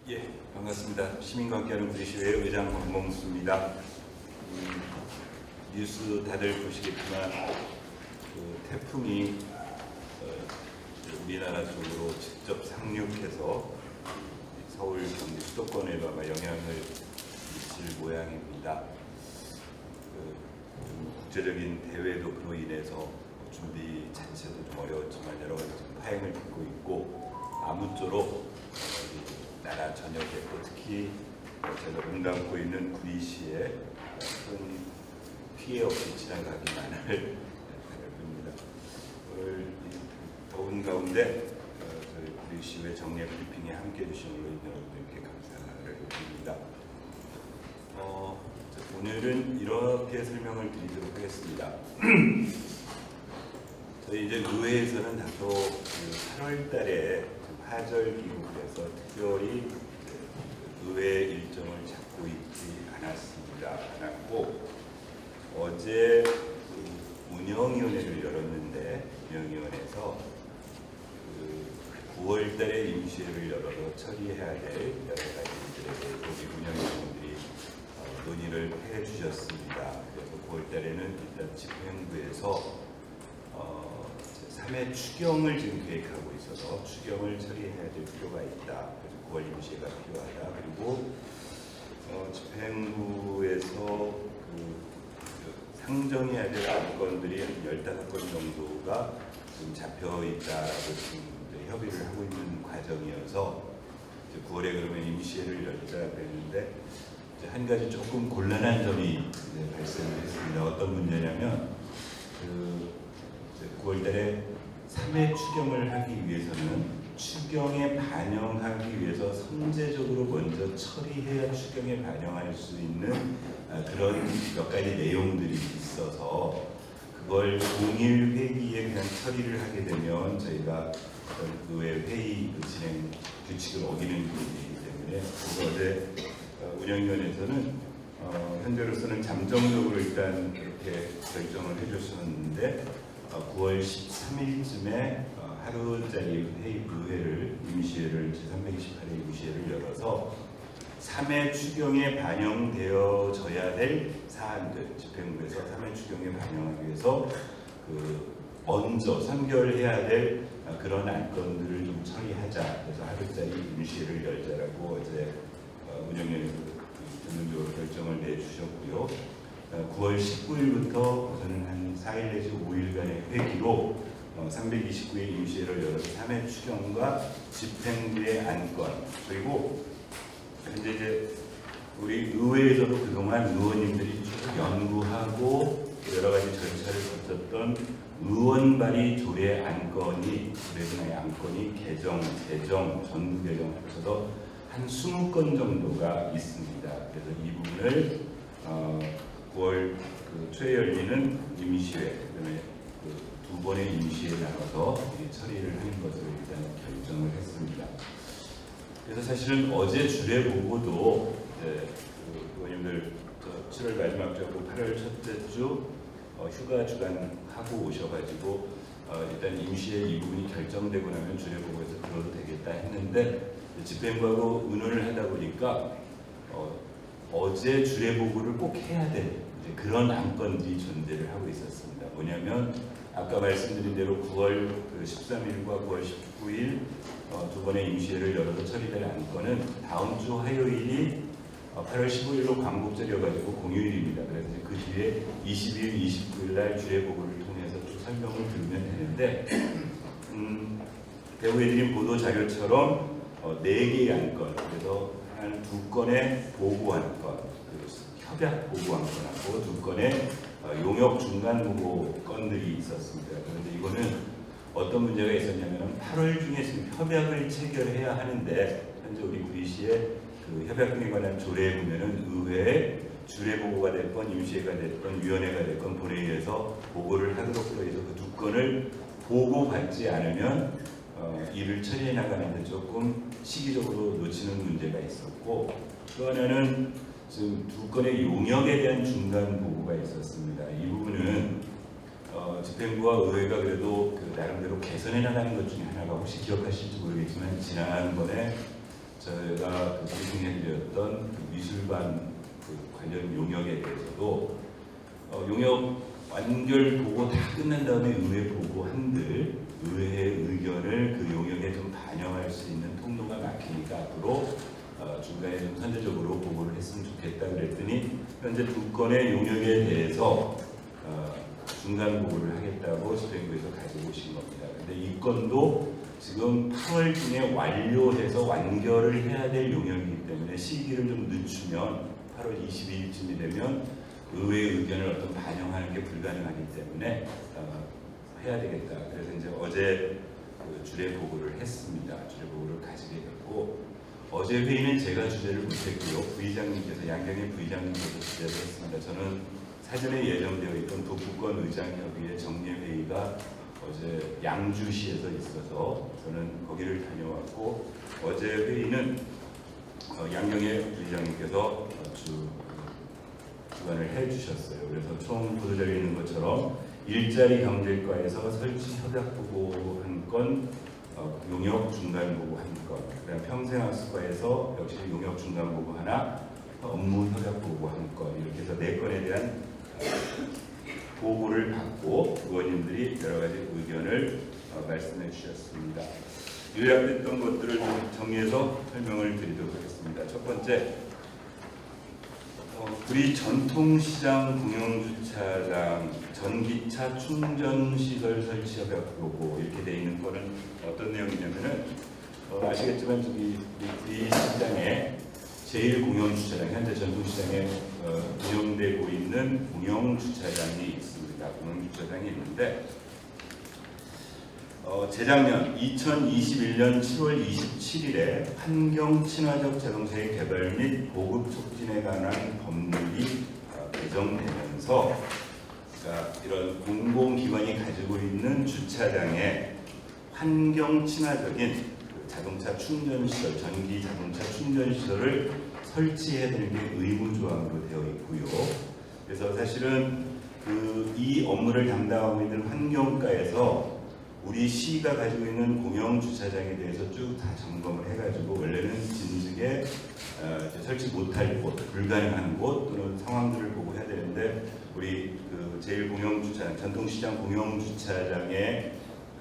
예, 반갑습니다. 시민과 함께하는 구리시의 의장 박몽수입니다. 뉴스 다들 보시겠지만 태풍이 우리나라 쪽으로 직접 상륙해서 서울, 경기 수도권에도 아마 영향을 미칠 모양입니다. 국제적인 대회도 그로 인해서 준비 자체도 좀 어려웠지만 여러 가지 파행을 빚고 있고 아무쪼록 나라 전역에 또 특히 제가 몸담고 있는 구리시에 큰 피해 없이 지나가기만을 바랍니다. 오늘 더운 가운데 저희 구리시의 정례 브리핑에 함께해 주신 여러분들께 감사를 드립니다. 오늘은 이렇게 설명을 드리도록 하겠습니다. 저희 이제 의회에서는 다소 8월 달에 하절 기국에서 특별히 의회 일정을 잡고 있지 않았고 어제 운영위원회를 열었는데 운영위원회에서 9월 달에 임시회를 열어서 처리해야 될 여러 가지 문제에 대해서 우리 운영위원들이 논의를 해 주셨습니다. 그래서 9월 달에는 일단 집행부에서 3회 추경을 지금 계획하고 있어서 추경을 처리해야 될 필요가 있다. 그래서 9월 임시회가 필요하다. 그리고 집행부에서 상정해야 될 안건들이 한 15건 정도가 지금 잡혀 있다라고 지금 협의를 하고 있는 과정이어서 9월에 그러면 임시회를 열자 그랬는데 한 가지 조금 곤란한 점이 발생했습니다. 어떤 문제냐면 9월달에 3회 추경을 하기 위해서는 추경에 반영하기 위해서 선제적으로 먼저 처리해야 추경에 반영할 수 있는 그런 몇 가지 내용들이 있어서 그걸 동일 회기에 그냥 처리를 하게 되면 저희가 의회 회의 진행 규칙을 어기는 부분이기 때문에 어제 운영위원회에서는 현재로서는 잠정적으로 일단 이렇게 결정을 해줬었는데 9월 13일쯤에 하루짜리 의회를 임시회를 제328회 임시회를 열어서 3회 추경에 반영되어져야 될 사안들 집행부에서 3회 추경에 반영하기 위해서 먼저 선결해야 될 그런 안건들을 좀 처리하자. 그래서 하루짜리 임시회를 열자라고 어제 운영위원회에서 전문적으로 결정을 내주셨고요. 9월 19일부터 저는 한 4일 내지 5일간의 회기로 329회 임시회를 열어서 3회 추경과 집행부의 안건 그리고 현재 이제 우리 의회에서도 그동안 의원님들이 쭉 연구하고 여러 가지 절차를 거쳤던 의원 발의 조례 안건이 조례분의 안건이 개정, 제정, 전부 개정 합쳐서 한 20건 정도가 있습니다. 그래서 이 부분을 9월 초에 열리는 임시회, 그다음에 두 번의 임시회에 나가서 처리를 하는 것을 일단 결정을 했습니다. 그래서 사실은 어제 주례 보고도 의원님들 7월 마지막 주하고 8월 첫째 주 휴가 주간 하고 오셔가지고 일단 임시회 이 부분이 결정되고 나면 주례 보고에서 들어도 되겠다 했는데 집행부하고 의논을 하다 보니까 어제 주례 보고를 꼭 해야 될 그런 안건들이 존재를 하고 있었습니다. 뭐냐면 아까 말씀드린 대로 9월 13일과 9월 19일 두 번의 임시회를 열어서 처리될 안건은 다음 주 화요일이 8월 15일로 광복절이어가지고 공휴일입니다. 그래서 그 뒤에 20일, 29일 날 주례 보고를 통해서 쭉 설명을 들으면 되는데 배우해드린 보도 자료처럼 4개의 안건, 그래서 한 2건의 보고 안건, 협약 보고 안건하고 2건의 용역 중간 보고 건들이 있었습니다. 그런데 이거는 어떤 문제가 있었냐면 8월 중에 지금 협약을 체결해야 하는데 현재 우리 구리시에 협약 등에 관한 조례에 보면은 의회에 주례 보고가 됐건 임시회가 됐건 위원회가 됐건 본회의에서 보고를 하도록 되어 있어서 그 2건을 보고받지 않으면 일을 처리해 나가는데 조금 시기적으로 놓치는 문제가 있었고 또 하나는 지금 2건의 용역에 대한 중간 보고가 있었습니다. 이 부분은 집행부와 의회가 그래도 나름대로 개선해 나가는 것 중에 하나가 혹시 기억하실지 모르겠지만 지난번에 제가 그 브리핑해드렸던 그 미술관 그 관련 용역에 대해서도 용역 완결 보고 다 끝난 다음에 의회 보고 한들 의회의 의견을 그 용역에 좀 반영할 수 있는 통로가 막히니까 앞으로 중간에 좀 선제적으로 보고를 했으면 좋겠다 그랬더니 현재 두 건의 용역에 대해서 중간 보고를 하겠다고 집행부에서 가지고 오신 겁니다. 근데 이 건도 지금 8월 중에 완료해서 완결을 해야 될 용역이기 때문에 시기를 좀 늦추면 8월 22일쯤이 되면 의회의 의견을 어떤 반영하는 게 불가능하기 때문에 해야 되겠다. 그래서 이제 어제 그 주례 보고를 했습니다. 주례 보고를 가지게 됐고 어제 회의는 제가 주재를 못했고요. 부의장님께서 양경의 부의장님께서 주재를 했습니다. 저는 사전에 예정되어 있던 북부권 의장협의회 정례회의가 어제 양주시에서 있어서 저는 거기를 다녀왔고 어제 회의는 양경의 부의장님께서 주관을 해주셨어요. 그래서 총 보도자료에 있는 것처럼 일자리 경제과에서 설치 협약 보고 한 건, 용역 중간 보고 한 건, 그다음 평생학습과에서 역시 용역 중간 보고 하나, 업무 협약 보고 한 건, 이렇게 해서 4건에 대한 보고를 받고 의원님들이 여러 가지 의견을 말씀해 주셨습니다. 요약됐던 것들을 좀 정리해서 설명을 드리도록 하겠습니다. 첫 번째, 우리 전통시장 공영주차장 전기차 충전시설 설치 협약 보고 이렇게 되어 있는 거는 어떤 내용이냐면은 아시겠지만 저기 우리 시장에 제1공영주차장 현재 전통시장에 운영되고 있는 공영주차장이 있습니다. 공영주차장이 있는데 재작년 2021년 7월 27일에 환경 친화적 자동차의 개발 및 보급 촉진에 관한 법률이 개정되면서 그러니까 이런 공공기관이 가지고 있는 주차장에 환경 친화적인 자동차 충전시설, 전기 자동차 충전시설을 설치해야 되는 게 의무조항으로 되어 있고요. 그래서 사실은 이 업무를 담당하고 있는 환경과에서 우리 시가 가지고 있는 공영 주차장에 대해서 쭉 다 점검을 해가지고 원래는 진즉에 설치 못할 곳, 불가능한 곳 또는 상황들을 보고 해야 되는데 우리 그 제1공영 주차장, 전통시장 공영 주차장의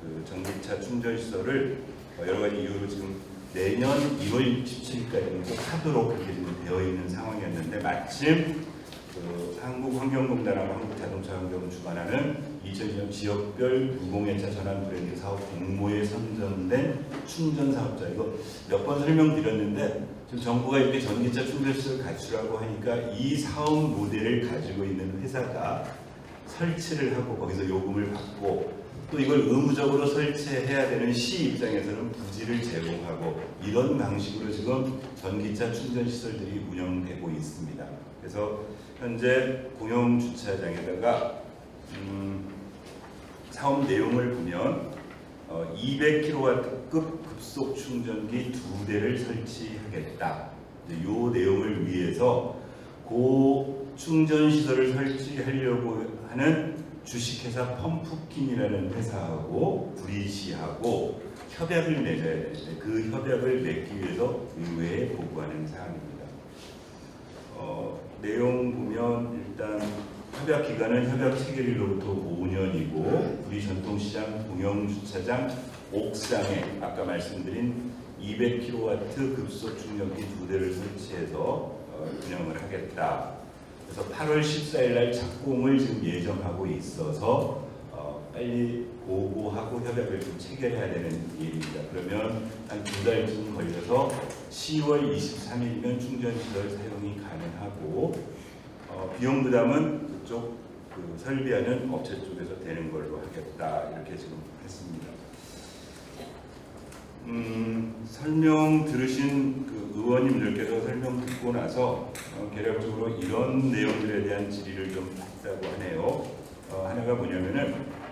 그 전기차 충전 시설을 여러 가지 이유로 지금 내년 2월 17일까지는 꼭 하도록 그렇게 지금 되어 있는 상황이었는데 마침 그 한국환경공단하고 한국자동차환경을 주관하는 2020년 지역별 무공해차 전환 브랜드 사업 공모에 선정된 충전 사업자, 이거 몇 번 설명드렸는데 지금 정부가 이렇게 전기차 충전시설 갖추라고 하니까 이 사업 모델을 가지고 있는 회사가 설치를 하고 거기서 요금을 받고 또 이걸 의무적으로 설치해야 되는 시 입장에서는 부지를 제공하고 이런 방식으로 지금 전기차 충전시설들이 운영되고 있습니다. 그래서 현재 공영주차장에다가 사업 내용을 보면 200kW급 급속 충전기 2대를 설치하겠다. 이 내용을 위해서 고 충전시설을 설치하려고 하는 주식회사 펌프킨이라는 회사하고 브리시하고 협약을 맺어야 되는데 그 협약을 맺기 위해서 의회에 보고하는 사항입니다. 내용 보면 일단 협약 기간은 협약 체결일로부터 5년이고 우리 전통시장 공영주차장 옥상에 아까 말씀드린 200kW 급속 충전기 2대를 설치해서 운영을 하겠다. 그래서 8월 14일 날 착공을 지금 예정하고 있어서 빨리 보고하고 협약을 좀 체결해야 되는 일입니다. 그러면 한 2달쯤 걸려서 10월 23일이면 충전시설 사용이 가능하고 비용 부담은 그쪽 설비하는 업체 쪽에서 되는 걸로 하겠다. 이렇게 지금 했습니다. 설명 들으신 그 의원님들께서 설명 듣고 나서 개략적으로 이런 내용들에 대한 질의를 좀 했다고 하네요. 하나가 뭐냐면은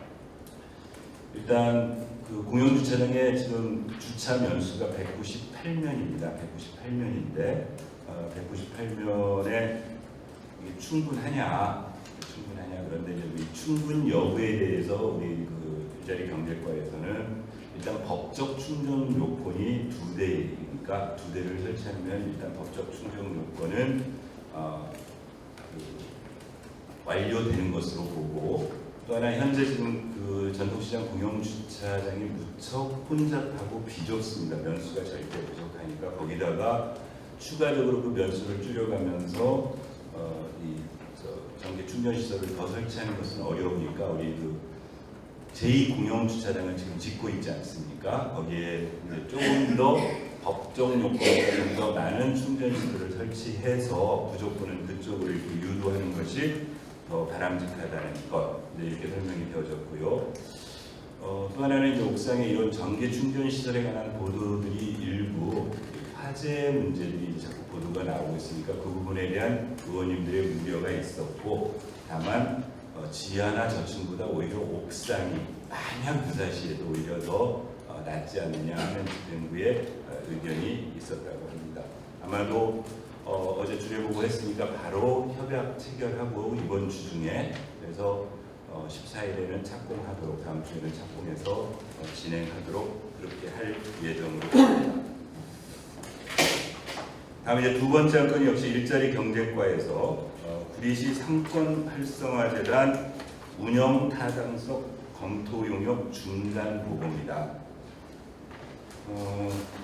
일단 그 공영주차장에 지금 주차 면수가 198면입니다. 198면인데 198면에 이게 충분하냐 그런데 이제 우리 충분 여부에 대해서 우리 그 일자리 경제과에서는 일단 법적 충전 요건이 2대입니다. 있으니까 두 대를 설치하면 일단 법적 충족 요건은 완료되는 것으로 보고, 또 하나 현재 지금 그 전통시장 공영주차장이 무척 혼잡하고 비좁습니다. 면수가 절대 부족하니까 거기다가 추가적으로 그 면수를 줄여가면서 전기 충전 시설을 더 설치하는 것은 어려우니까 우리 그 제2공영주차장을 지금 짓고 있지 않습니까? 거기에 이제 조금 더 법적 요건보다 좀 더 많은 충전 시설을 설치해서 부족분은 그쪽으로 이렇게 유도하는 것이 더 바람직하다는 것, 이렇게 설명이 되어졌고요. 또 하나는 이제 옥상에 이런 전기 충전 시설에 관한 보도들이 일부 화재 문제들이 자꾸 보도가 나오고 있으니까 그 부분에 대한 의원님들의 우려가 있었고, 다만 지하나 저층보다 오히려 옥상이 마냥 부사시에도 오히려 더 낫지 않느냐 하는 집행부의 의견이 있었다고 합니다. 아마도 어제 주례보고 했으니까 바로 협약 체결하고 이번 주 중에, 그래서 14일에는 착공하도록, 다음 주에는 착공해서 진행하도록 그렇게 할 예정으로 있습니다. 다음 이제 두 번째 안건이 역시 일자리 경제과에서 구리시 상권 활성화재단 운영 타당성 검토 용역 중단 보고입니다.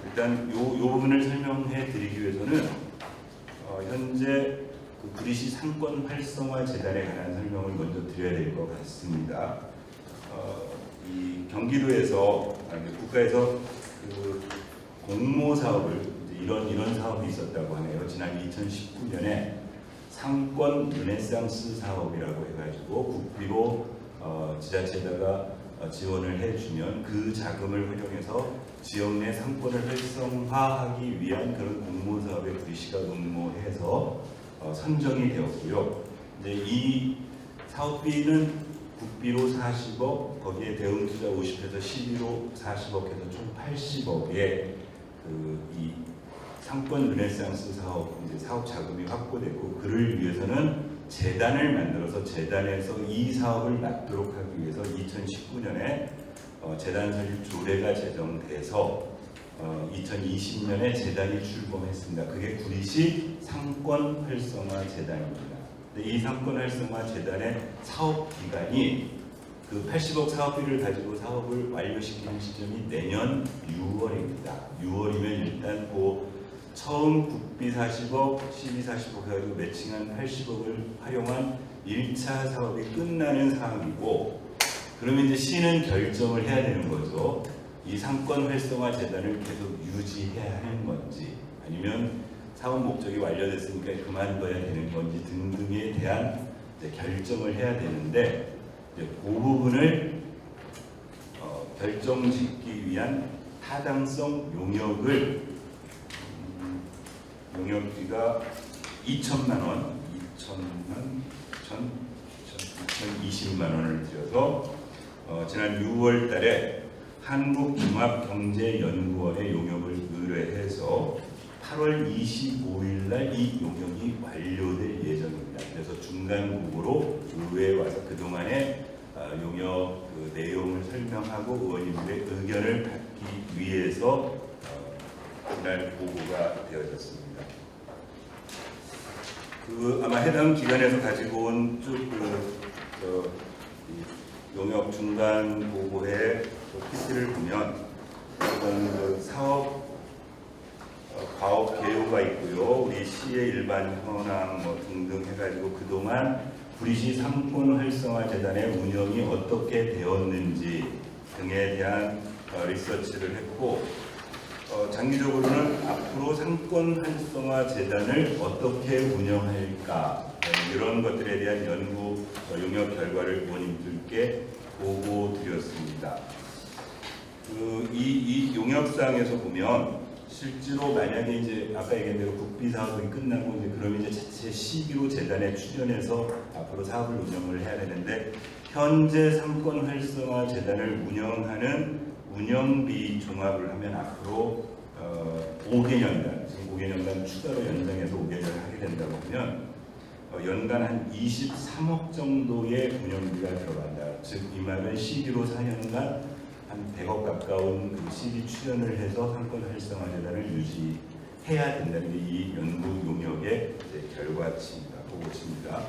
일단 요 부분을 설명해 드리기 위해서는 현재 그 구리시 상권 활성화 재단에 관한 설명을 먼저 드려야 될 것 같습니다. 이 경기도에서 국가에서 그 공모 사업을 이런 사업이 있었다고 하네요. 지난 2019년에 상권 르네상스 사업이라고 해가지고 국비로 지자체에다가 지원을 해주면 그 자금을 활용해서 지역 내 상권을 활성화하기 위한 그런 공모 사업에 구리시가 응모해서 선정이 되었고요. 이제 이 사업비는 국비로 40억, 거기에 대응투자 50에서 12로 40억 해서 총 80억에 이 상권 르네상스 사업, 이제 사업 자금이 확보되고, 그를 위해서는 재단을 만들어서 재단에서 이 사업을 맡도록 하기 위해서 2019년에 재단 설립 조례가 제정돼서 2020년에 재단이 출범했습니다. 그게 구리시 상권 활성화 재단입니다. 이 상권 활성화 재단의 사업 기간이 그 80억 사업비를 가지고 사업을 완료시키는 시점이 내년 6월입니다. 6월이면 일단 그 처음 국비 40억, 12, 40억 해가지고 매칭한 80억을 활용한 1차 사업이 끝나는 상황이고, 그러면 이제 시는 결정을 해야 되는 거죠. 이 상권 활성화 재단을 계속 유지해야 하는 건지, 아니면 사업 목적이 완료됐으니까 그만둬야 되는 건지 등등에 대한 이제 결정을 해야 되는데, 이제 그 부분을 결정짓기 위한 타당성 용역을 용역비가 2천만 원, 2,020만 원을 들여서 지난 6월 달에 한국종합경제연구원에 용역을 의뢰해서 8월 25일 날 이 용역이 완료될 예정입니다. 그래서 중간 보고로 의회에 와서 그동안의 용역 그 내용을 설명하고 의원님들의 의견을 받기 위해서 그날 보고가 되어졌습니다. 아마 해당 기관에서 가지고 온 용역 중간 보고의 PP를 보면 그 사업 과업 개요가 있고요. 우리 시의 일반 현황 등등 해가지고 그동안 구리시 상권 활성화 재단의 운영이 어떻게 되었는지 등에 대한 리서치를 했고, 장기적으로는 앞으로 상권 활성화 재단을 어떻게 운영할까, 이런 것들에 대한 연구 용역 결과를 의원님들께 보고 드렸습니다. 이 용역사항에서 보면 실제로 만약에 이제 아까 얘기한 대로 국비 사업이 끝나고 이제 그러면 이제 자체 시비로 재단에 출연해서 앞으로 사업을 운영을 해야 되는데, 현재 상권 활성화 재단을 운영하는 운영비 종합을 하면 앞으로 5개년간, 지금 5개년간 추가로 연장해서 5개년을 하게 된다고 하면 연간 한 23억 정도의 운영비가 들어간다. 즉 이 말은 시기로 4년간 한 100억 가까운 그 시비 출연을 해서 상권 활성화 재단을 유지해야 된다는 게 이 연구 용역의 결과치입니다. 보고치입니다.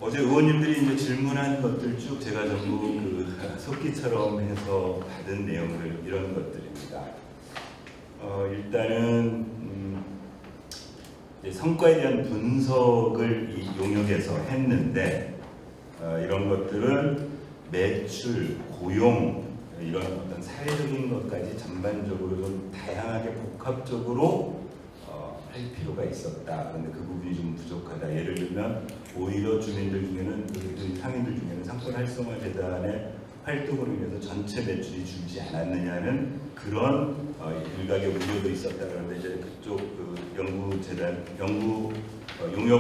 어제 의원님들이 이제 질문한 것들 쭉 제가 전부 그 속기처럼 해서 받은 내용들 이런 것들입니다. 일단은 성과에 대한 분석을 이 용역에서 했는데 이런 것들은 매출, 고용 이런 어떤 사회적인 것까지 전반적으로 좀 다양하게 복합적으로 할 필요가 있었다. 그런데 그 부분이 좀 부족하다. 예를 들면 오히려 주민들 중에는 상인들 중에는 상권 활성화 재단의 활동으로 인해서 전체 매출이 줄지 않았느냐는 그런 일각의 우려도 있었다. 그런데 이제 그쪽 그 용역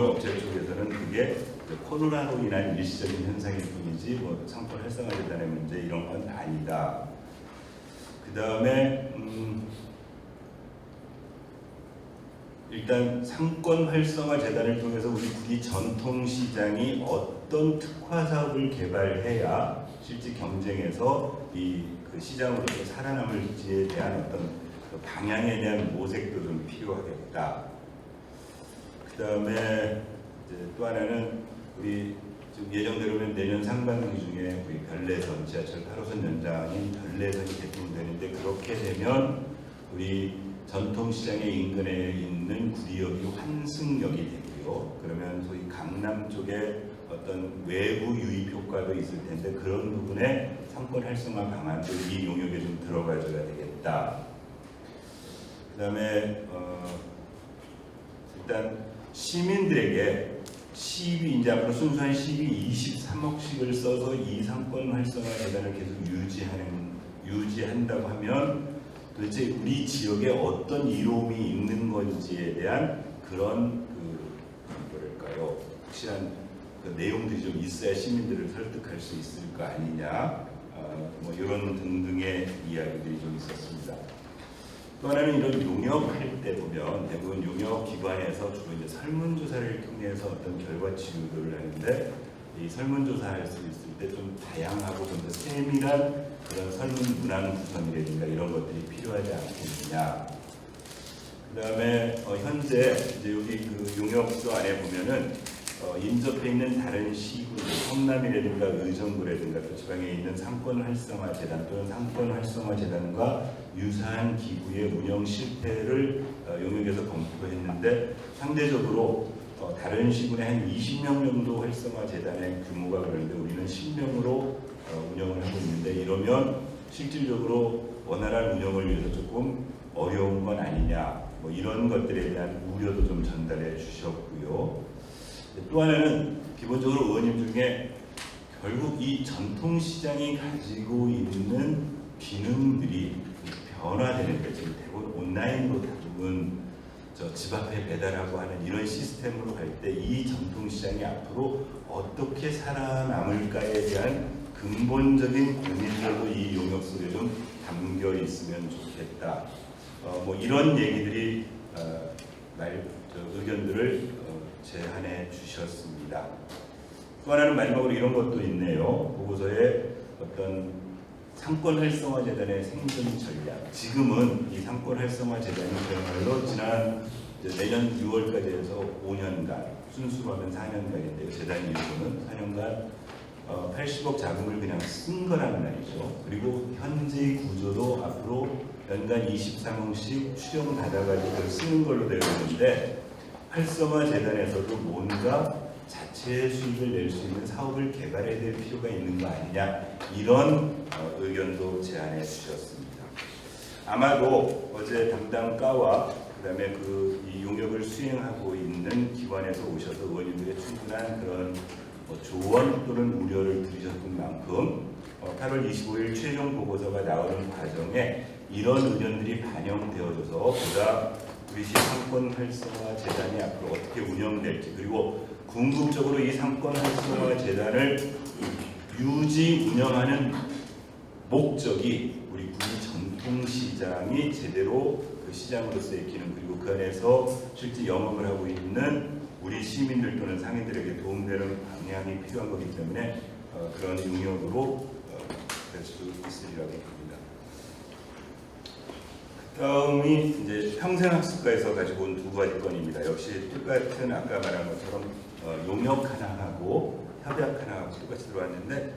업체 쪽에서는 그게 코로나로 인한 일시적인 현상일 뿐이지 뭐 상권 활성화 재단의 문제 이런 건 아니다. 그 다음에 일단 상권 활성화 재단을 통해서 우리 전통시장이 어떤 특화 사업을 개발해야 실제 경쟁에서 그 시장으로서 살아남을지에 대한 어떤 그 방향에 대한 모색도 좀 필요하겠다. 그 다음에 또 하나는 우리 지금 예정대로는 내년 상반기 중에 우리 별내선 지하철 8호선 연장인 별내선이 개통되는데 그렇게 되면 우리 전통시장의 인근에 있는 구리역이 환승역이 되고요. 그러면 소위 강남 쪽에 어떤 외부 유입 효과도 있을 텐데 그런 부분에 상권 활성화 방안도 이 용역에 좀 들어가줘야 되겠다. 그 다음에 일단 시민들에게 시비 이제 앞으로 순수한 시비 23억씩을 써서 이 상권 활성화 재단을 계속 유지한다고 하면 도대체 우리 지역에 어떤 이로움이 있는 건지에 대한 그런 뭐랄까요 확실한 그 내용들이 좀 있어야 시민들을 설득할 수 있을 거 아니냐 뭐 이런 등등의 이야기들이 좀 있었습니다. 또 하나는 이런 용역할 때 보면 대부분 용역기관에서 주로 이제 설문조사를 통해서 어떤 결과치 유도를 하는데 이 설문조사할 수 있을 때 좀 다양하고 좀 더 세밀한 그런 설문 문항 구성이라든가 이런 것들이 필요하지 않겠느냐. 그 다음에 현재 이제 여기 그 용역서 안에 보면은 인접해 있는 다른 시군, 성남이라든가 의정부라든가 또 지방에 있는 상권 활성화 재단 또는 상권 활성화 재단과 유사한 기구의 운영 실패를 용역에서 검토했는데 상대적으로 다른 시군에 한 20명 정도 활성화 재단의 규모가 그런데 우리는 10명으로 운영을 하고 있는데 이러면 실질적으로 원활한 운영을 위해서 조금 어려운 건 아니냐 뭐 이런 것들에 대한 우려도 좀 전달해 주셨고요. 또 하나는 기본적으로 의원님 중에 결국 이 전통시장이 가지고 있는 기능들이 변화되는데 지금 대부분 온라인으로 대부분 집 앞에 배달하고 하는 이런 시스템으로 갈 때 이 전통시장이 앞으로 어떻게 살아남을까에 대한 근본적인 고민들도 이 용역 속에 좀 담겨 있으면 좋겠다. 뭐 이런 얘기들이 의견들을 제안해 주셨습니다. 또 하나는 마지막으로 이런 것도 있네요. 보고서에 어떤 상권 활성화 재단의 생존 전략. 지금은 이 상권 활성화 재단이 그야말로 지난 내년 6월까지 해서 5년간 순수로 하면 4년간인데요. 재단 일부는 4년간 80억 자금을 그냥 쓴 거란 말이죠. 그리고 현재 구조도 앞으로 연간 23억씩 추경 받아가지고 그걸 쓰는 걸로 되어 있는데 활성화 재단에서도 뭔가 자체 수익을 낼 수 있는 사업을 개발해야 될 필요가 있는 거 아니냐 이런 의견도 제안해 주셨습니다. 아마도 어제 담당 과와 그다음에 이 용역을 수행하고 있는 기관에서 오셔서 의원님들의 충분한 그런 조언 또는 우려를 들으셨던 만큼 8월 25일 최종 보고서가 나오는 과정에 이런 의견들이 반영되어져서 보다 우리 시 상권 활성화 재단이 앞으로 어떻게 운영될지 그리고 궁극적으로 이 상권 활성화 재단을 유지 운영하는 목적이 우리 구리 전통시장이 제대로 그 시장으로서의 기능 그리고 그 안에서 실제 영업을 하고 있는 우리 시민들 또는 상인들에게 도움되는 방향이 필요한 거기 때문에 그런 용역으로 될 수 있으리라고 봅니다. 다음이 이제 평생학습과에서 가지고 온 두 가지 건입니다. 역시 똑같은 아까 말한 것처럼 용역 하나하고 협약 하나하고 똑같이 들어왔는데,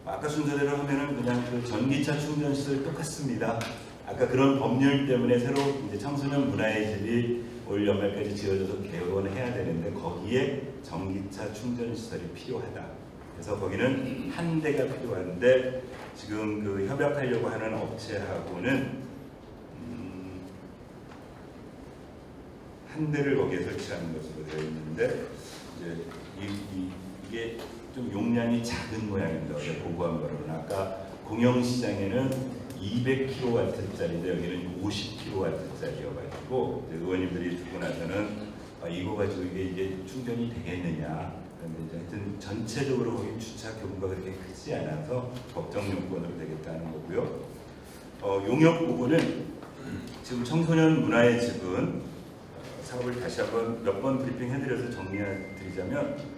아까 순서대로 하면은 그냥 그 전기차 충전시설 똑같습니다. 아까 그런 법률 때문에 새로 이제 청소년 문화의 집이 올 연말까지 지어져서 개원을 해야 되는데, 거기에 전기차 충전시설이 필요하다. 그래서 거기는 한 대가 필요한데, 지금 그 협약하려고 하는 업체하고는 한 대를 거기에 설치하는 것으로 되어 있는데, 이제 이게 좀 용량이 작은 모양입니다. 보고한 거로는 아까 공영시장에는 200kW짜리인데 여기는 50kW짜리여가지고 의원님들이 듣고 나서는 이거 가지고 이게 충전이 되겠느냐. 그런데 이제 하여튼 전체적으로 거기 주차 규모가 그렇게 크지 않아서 법정 요건으로 되겠다는 거고요. 용역 부분은 지금 청소년 문화의 집은 사업을 다시 한번 몇 번 브리핑해드려서 정리해드리자면,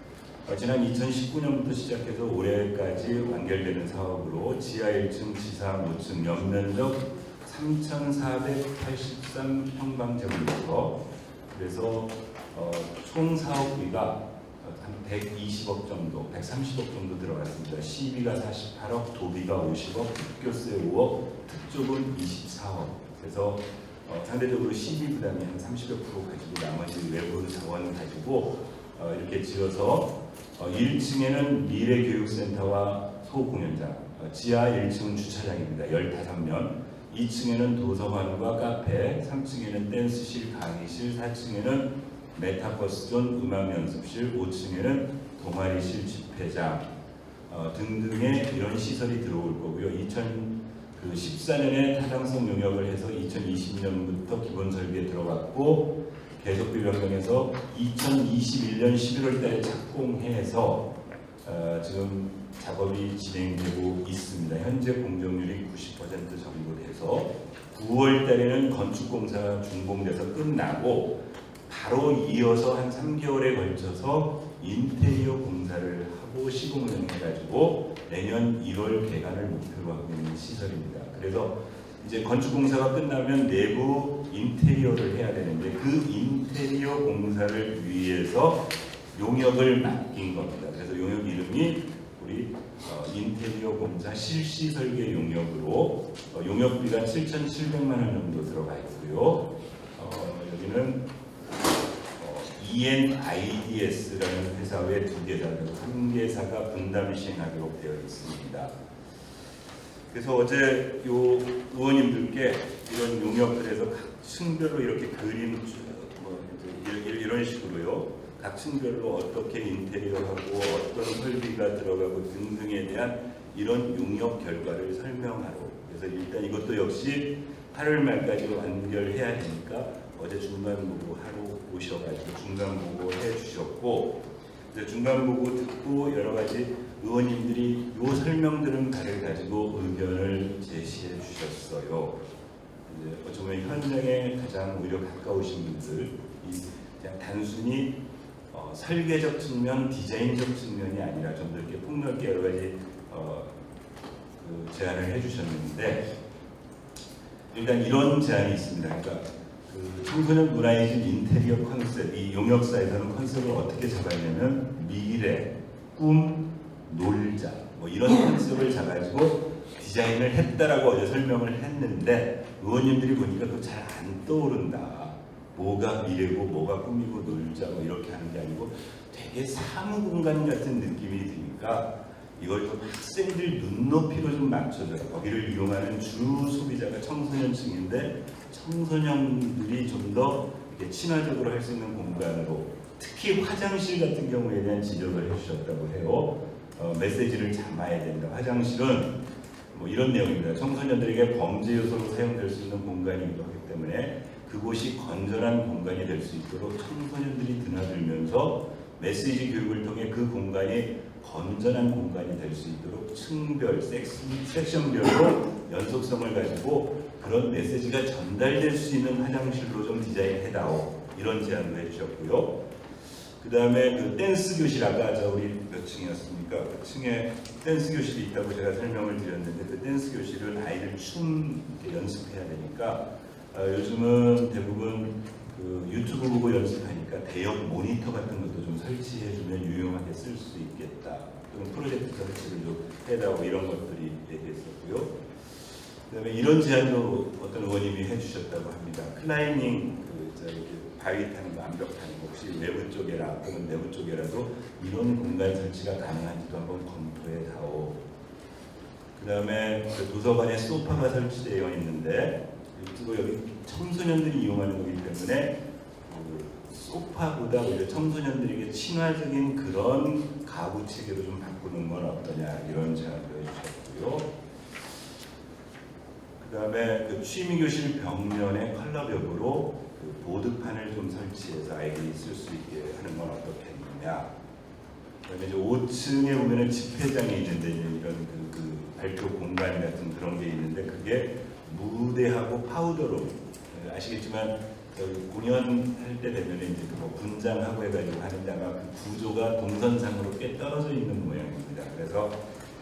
지난 2019년부터 시작해서 올해까지 완결되는 사업으로 지하 1층, 지상 5층, 연면적 3,483평방제곱미터, 그래서 총 사업비가 한 120억 정도, 130억 정도 들어갔습니다. 시비가 48억, 도비가 50억, 특교세 5억, 특조금 24억. 그래서 상대적으로 시비 부담이 한 30여 프로 가지고 나머지 외부 자원 가지고 이렇게 지어서 1층에는 미래교육센터와 소공연장, 지하 1층은 주차장입니다. 15면, 2층에는 도서관과 카페, 3층에는 댄스실, 강의실, 4층에는 메타버스존, 음악연습실, 5층에는 동아리실, 집회장 등등의 이런 시설이 들어올 거고요. 2014년에 타당성 용역을 해서 2020년부터 기본 설비에 들어갔고, 계속비 변경해서 2021년 11월 달에 착공해서 지금 작업이 진행되고 있습니다. 현재 공정률이 90% 정도 돼서 9월 달에는 건축공사가 준공돼서 끝나고, 바로 이어서 한 3개월에 걸쳐서 인테리어 공사를 하고 시공운영해가지고 내년 1월 개관을 목표로 하고 있는 시설입니다. 그래서 이제 건축공사가 끝나면 내부 인테리어를 해야 되는데, 그 인테리어 공사를 위해서 용역을 맡긴 겁니다. 그래서 용역 이름이 우리 인테리어 공사 실시 설계 용역으로 용역비가 7,700만 원 정도 들어가 있고요. 여기는 ENIDS라는 회사 외 2개사, 한 개사가 분담 시행하기로 되어 있습니다. 그래서 어제 요 의원님들께 이런 용역들에서 각 층별로 이렇게 그림 이런 식으로요, 각 층별로 어떻게 인테리어하고 어떤 설비가 들어가고 등등에 대한 이런 용역 결과를 설명하러, 그래서 일단 이것도 역시 8월 말까지 완결해야 되니까 어제 중간 보고 하러 오셔가지고 중간 보고 해주셨고, 중간 보고 듣고 여러 가지 의원님들이 요 설명들은 다를 가지고 의견을 제시해 주셨어요. 이제 어쩌면 현장에 가장 오히려 가까우신 분들, 그냥 단순히 설계적 측면, 디자인적 측면이 아니라 좀 더 이렇게 폭넓게 여러 가지 그 제안을 해주셨는데, 일단 이런 제안이 있습니다. 그러니까 그 청소년 문화의 집 인테리어 컨셉, 이 용역사에서는 컨셉을 어떻게 잡았냐면 미래, 꿈, 놀자 뭐 이런 컨셉을 잡아가지고 디자인을 했다라고 어제 설명을 했는데, 의원님들이 보니까 그거 잘 안 떠오른다. 뭐가 미래고 뭐가 꿈이고 놀자 뭐 이렇게 하는 게 아니고 되게 사무공간 같은 느낌이 드니까 이걸 좀 학생들 눈높이로 좀 맞춰줘요. 거기를 이용하는 주 소비자가 청소년층인데, 청소년들이 좀 더 친화적으로 할 수 있는 공간으로, 특히 화장실 같은 경우에 대한 지적을 해주셨다고 해요. 메시지를 담아야 된다. 화장실은 뭐 이런 내용입니다. 청소년들에게 범죄 요소로 사용될 수 있는 공간이기도 하기 때문에 그곳이 건전한 공간이 될 수 있도록 청소년들이 드나들면서 메시지 교육을 통해 그 공간이 건전한 공간이 될 수 있도록 층별, 섹션별로 연속성을 가지고 그런 메시지가 전달될 수 있는 화장실로 좀 디자인해다오, 이런 제안도 해주셨고요. 그 다음에 그 댄스 교실, 아까 우리 몇 층이었습니까? 그 층에 댄스 교실이 있다고 제가 설명을 드렸는데, 그 댄스 교실은 아이들 춤 연습해야 되니까 요즘은 대부분 그 유튜브 보고 연습하니까 대형 모니터 같은 것도 좀 설치해주면 유용하게 쓸 수 있겠다. 또는 프로젝트 설치를 좀 해달라고 이런 것들이 얘기했었고요. 그 다음에 이런 제안도 어떤 의원님이 해주셨다고 합니다. 클라이밍, 바위 타는 거, 암벽 타는 거, 혹시 외부 쪽에라 또는 내부 쪽에라도 이런 공간 설치가 가능한지도 한번 검토해 다오. 그 다음에 그 도서관에 소파가 설치되어 있는데, 여기 청소년들이 이용하는 거기 때문에 그 소파보다 오히려 청소년들에게 친화적인 그런 가구 체계로 좀 바꾸는 건 어떠냐, 이런 제안도 해주셨고요. 그 다음에 그 취미교실 벽면에 컬러벽으로 그 보드판을 좀 설치해서 아이들이 쓸 수 있게 하는 건 어떻겠느냐. 그다음에 이제 5층에 보면은 집회장이 있는데 이런 그 발표 공간 같은 그런 게 있는데, 그게 무대하고 파우더룸, 아시겠지만 공연할 때 되면 이제 뭐 분장하고 해가지고 하는데 아마 그 구조가 동선상으로 꽤 떨어져 있는 모양입니다. 그래서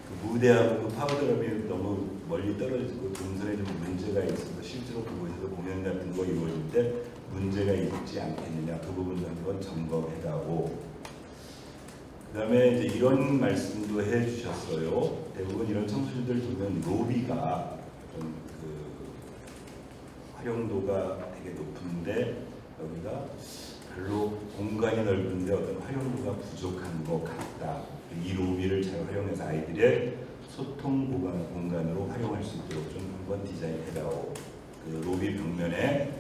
그 무대하고 그 파우더룸이 너무 멀리 떨어지고 동선에 좀 문제가 있어서 실제로 그곳에서 공연 같은 거 이루어질 때 문제가 있지 않겠느냐, 그 부분도 한번 점검해가고. 그 다음에 이제 이런 말씀도 해주셨어요. 대부분 이런 청소년들 보면 로비가 좀 그 활용도가 되게 높은데 여기가 별로 공간이 넓은데 어떤 활용도가 부족한 것 같다. 이 로비를 잘 활용해서 아이들의 소통 공간으로 활용할 수 있도록 좀 한번 디자인해다오. 그 로비 벽면에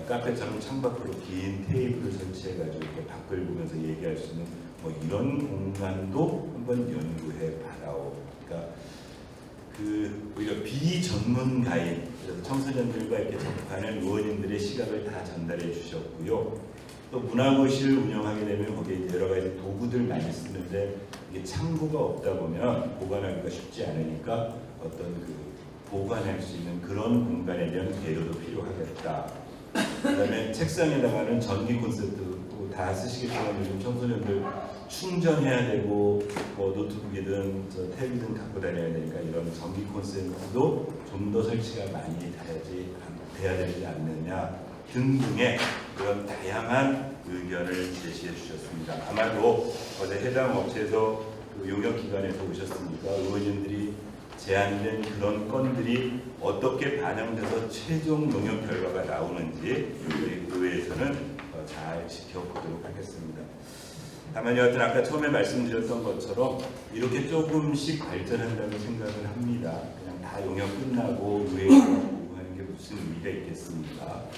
카페처럼 창밖으로 긴 테이블을 설치해가지고 이렇게 밖을 보면서 얘기할 수 있는 뭐 이런 공간도 한번 연구해 봐다오. 그러니까 그 오히려 비전문가인, 그래서 청소년들과 이렇게 접하는 의원님들의 시각을 다 전달해 주셨고요. 또 문화거실을 운영하게 되면 거기에 여러 가지 도구들 많이 쓰는데 이게 창고가 없다 보면 보관하기가 쉽지 않으니까 어떤 그 보관할 수 있는 그런 공간에 대한 배려도 필요하겠다. 그다음에 책상에다가는 전기 콘센트 다 쓰시겠지만 요즘 청소년들 충전해야 되고 뭐 노트북이든 탭이든 갖고 다녀야 되니까 이런 전기 콘센트도 좀 더 설치가 많이 돼야 되지 않느냐 등등의 그런 다양한 의견을 제시해 주셨습니다. 아마도 어제 해당 업체에서 그 용역기관에서 오셨으니까 의원님들이 제안된 그런 건들이 어떻게 반영돼서 최종 용역 결과가 나오는지 의회에서는 잘 지켜보도록 하겠습니다. 다만 여하튼 아까 처음에 말씀드렸던 것처럼 이렇게 조금씩 발전한다고 생각을 합니다. 그냥 다 용역 끝나고 의회에 보고하는 게 무슨 의미가 있겠습니까?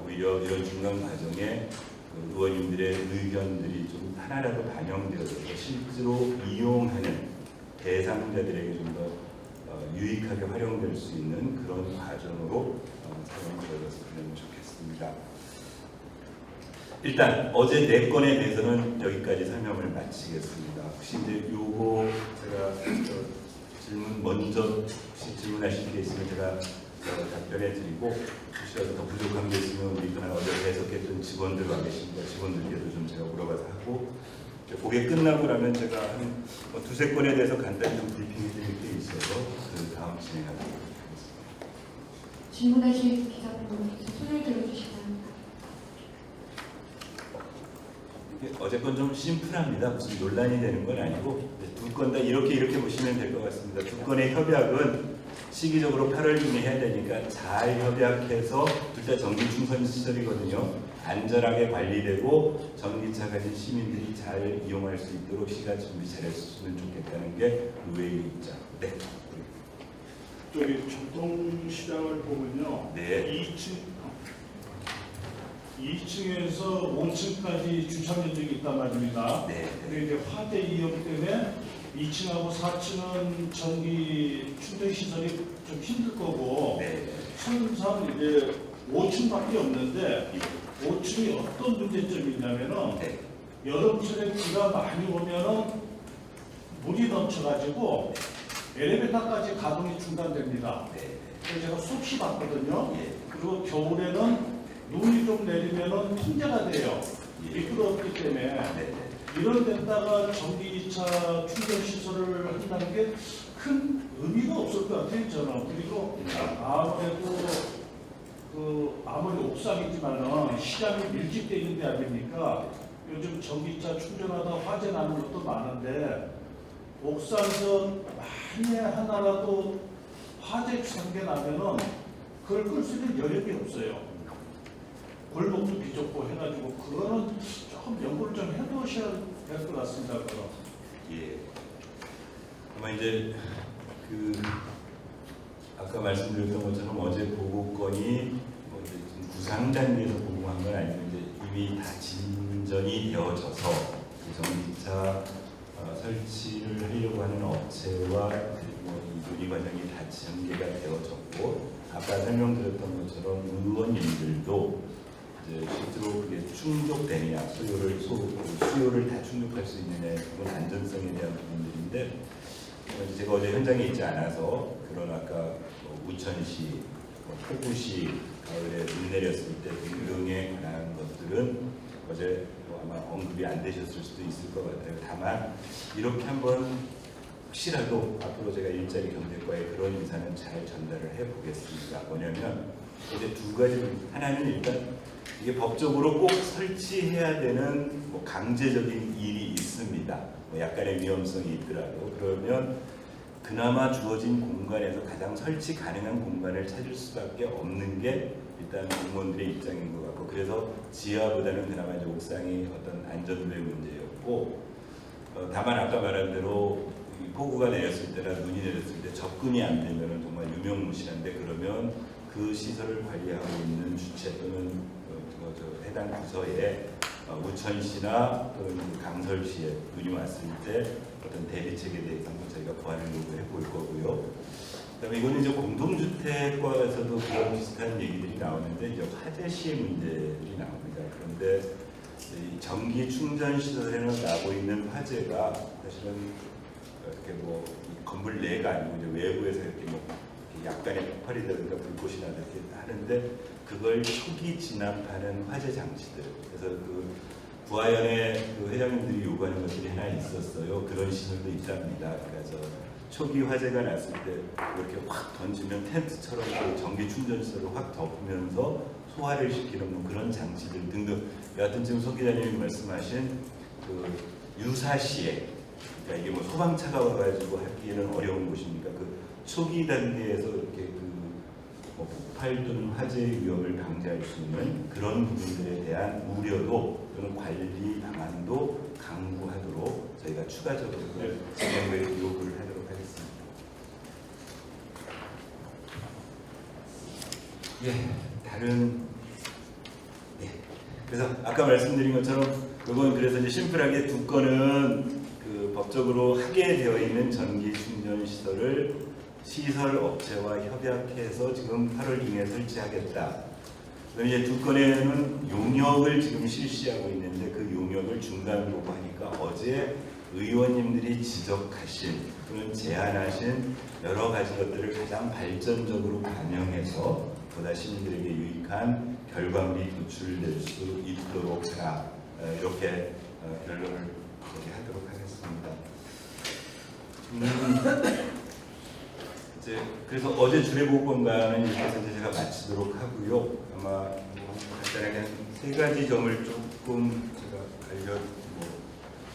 오히려 이런 중간 과정에 그 의원님들의 의견들이 좀 하나라도 반영되어서 실제로 이용하는 대상자들에게 좀 더 유익하게 활용될 수 있는 그런 과정으로 사용되었으면 좋겠습니다. 일단 어제 4건에 대해서는 여기까지 설명을 마치겠습니다. 혹시 이제 요거 제가 질문 먼저 혹시 질문하실 게 있으면 제가 답변해 드리고, 혹시라도 더 부족한 게 있으면 우리 그날 어제 해석했던 직원들 와 계십니다. 직원들께도 좀 제가 물어봐서 하고, 그게 끝나고 나면 제가 한 2-3건에 대해서 간단히 좀 브리핑해 드릴 게 있어서 그 다음 진행하도록 하겠습니다. 질문하실 기자분들께서 손을 들어주시기 바랍니다. 어제 건 좀 심플합니다. 무슨 논란이 되는 건 아니고 2건 다 이렇게 보시면 될 것 같습니다. 2건의 협약은 시기적으로 8월 중에 해야 되니까 잘 협약해서 둘 다 전기 충전 시설이거든요. 안전하게 관리되고 전기차 가진 시민들이 잘 이용할 수 있도록 시가 준비 잘했으면 좋겠다는 게 의회의 입장. 네. 저기 전통시장을 보면요. 네. 2층에서 5층까지 주차 면적이 있단 말입니다. 네. 근데 이제 화재 위험 때문에 2층하고 4층은 전기 충전 시설이 좀 힘들 거고, 네. 선상 이제 5층밖에 없는데 5층이 어떤 문제점이 있냐면은 네. 여름철에 비가 많이 오면은 물이 넘쳐가지고 엘리베이터까지 가동이 중단됩니다. 네. 그래서 제가 수없이 봤거든요. 예. 그리고 겨울에는 눈이 좀 내리면은 통제가 돼요. 예. 미끄럽기 때문에 네. 이런 데다가 전기차 충전 시설을 한다는 게 큰 의미가 없을 것 같아요, 저는. 그리고 아무래도 아무리 옥상이지만은 시장이 밀집되어 있는 데 아닙니까? 요즘 전기차 충전하다 화재 나는 것도 많은데 옥상에서 만에 하나라도 화재 상계 나면은 그걸 끌 수 있는 여력이 없어요. 골목도 비좁고 해가지고 그거는 조금 연구를 좀 해보셔야 될 것 같습니다. 그럼. 예. 아마 이제 아까 말씀드렸던 것처럼 어제 보고건이 뭐 이제 좀 구상 단계에서 보고한 건 아니고 이제 이미 다 진전이 되어져서 그 전기차 설치를 하려고 하는 업체와 이 논의 과정이 다 전개가 되어졌고 아까 설명드렸던 것처럼 의원님들도 이제 실제로 그게 충족되느냐 수요를 다 충족할 수 있느냐 그건 안전성에 대한 부분들인데 제가 어제 현장에 있지 않아서 그런 아까 우천시, 포구시 가을에 눈 내렸을 때 등등에 관한 것들은 어제 아마 언급이 안 되셨을 수도 있을 것 같아요. 다만 이렇게 한번 혹시라도 앞으로 제가 일자리 경제과에 그런 인사는 잘 전달을 해보겠습니다. 뭐냐면 이제 두 가지, 하나는 일단 이게 법적으로 꼭 설치해야 되는 강제적인 일이 있습니다. 약간의 위험성이 있더라도 그러면 그나마 주어진 공간에서 가장 설치 가능한 공간을 찾을 수밖에 없는 게 일단 공무원들의 입장인 것 같고 그래서 지하보다는 그나마 이제 옥상이 어떤 안전도의 문제였고 다만 아까 말한 대로 폭우가 내렸을 때나 눈이 내렸을 때 접근이 안 되면 정말 유명무실한데 그러면 그 시설을 관리하고 있는 주체 또는 해당 부서에 우천시나 또는 강설시에 눈이 왔을 때 어떤 대비책에 대해서 한번 저희가 보완을 요구해 볼 거고요. 그다음에 이거는 이제 공동주택과에서도 그런 비슷한 얘기들이 나오는데 이제 화재 시의 문제들이 나옵니다. 그런데 이 전기 충전 시설에는 나고 있는 화재가 사실은 이렇게 건물 내가 아니고 이제 외부에서 이렇게 약간의 폭발이라든가 불꽃이 나듯이 하는데 그걸 초기 진압하는 화재 장치들. 그래서 부하연에 회장님들이 요구하는 것들이 하나 있었어요. 그런 시설도 있답니다. 그래서 초기 화재가 났을 때 이렇게 확 던지면 텐트처럼 전기 충전 시설을 확 덮으면서 소화를 시키는 그런 장치들 등등. 여하튼 지금 소 기자님이 말씀하신 유사시에 그러니까 이게 소방차가 와가지고 하기에는 어려운 곳입니까? 초기 단계에서 이렇게 폭발 또는 화재의 위험을 방지할 수 있는 그런 부분들에 대한 우려도 또는 관리 방안도 강구하도록 저희가 추가적으로 정부에 요구를 하도록 하겠습니다. 그래서 아까 말씀드린 것처럼 이건 그래서 이제 심플하게 두 건은 법적으로 하게 되어 있는 전기 충전 시설을 시설 업체와 협약해서 지금 8월 중에 설치하겠다. 이제 두 건에는 용역을 지금 실시하고 있는데 그 용역을 중단 보고하니까 어제 의원님들이 지적하신 또는 제안하신 여러 가지 것들을 가장 발전적으로 반영해서 보다 시민들에게 유익한 결과물이 도출될 수 있도록 하라. 이렇게 결론을 하도록 하겠습니다. 그래서 어제 주례보건과는 이렇게 제가 마치도록 하고요. 아마 간단하게 세 가지 점을 조금 제가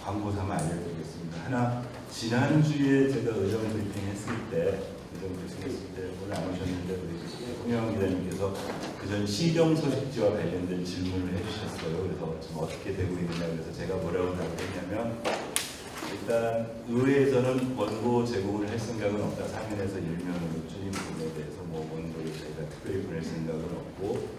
광고 삼아 알려드리겠습니다. 하나, 지난주에 제가 의정 브리핑했을 때 오늘 안 오셨는데 우리 홍영 기자님께서 그전 시정 소식지와 관련된 질문을 해주셨어요. 그래서 지금 어떻게 되고 있느냐 그래서 제가 뭐라고 답했냐면 일단 의회에서는 원고 제공을 할 생각은 없다. 3인에서 1면으로 줄인 부분에 대해서 원고를 저희가 특별히 보낼 생각은 없고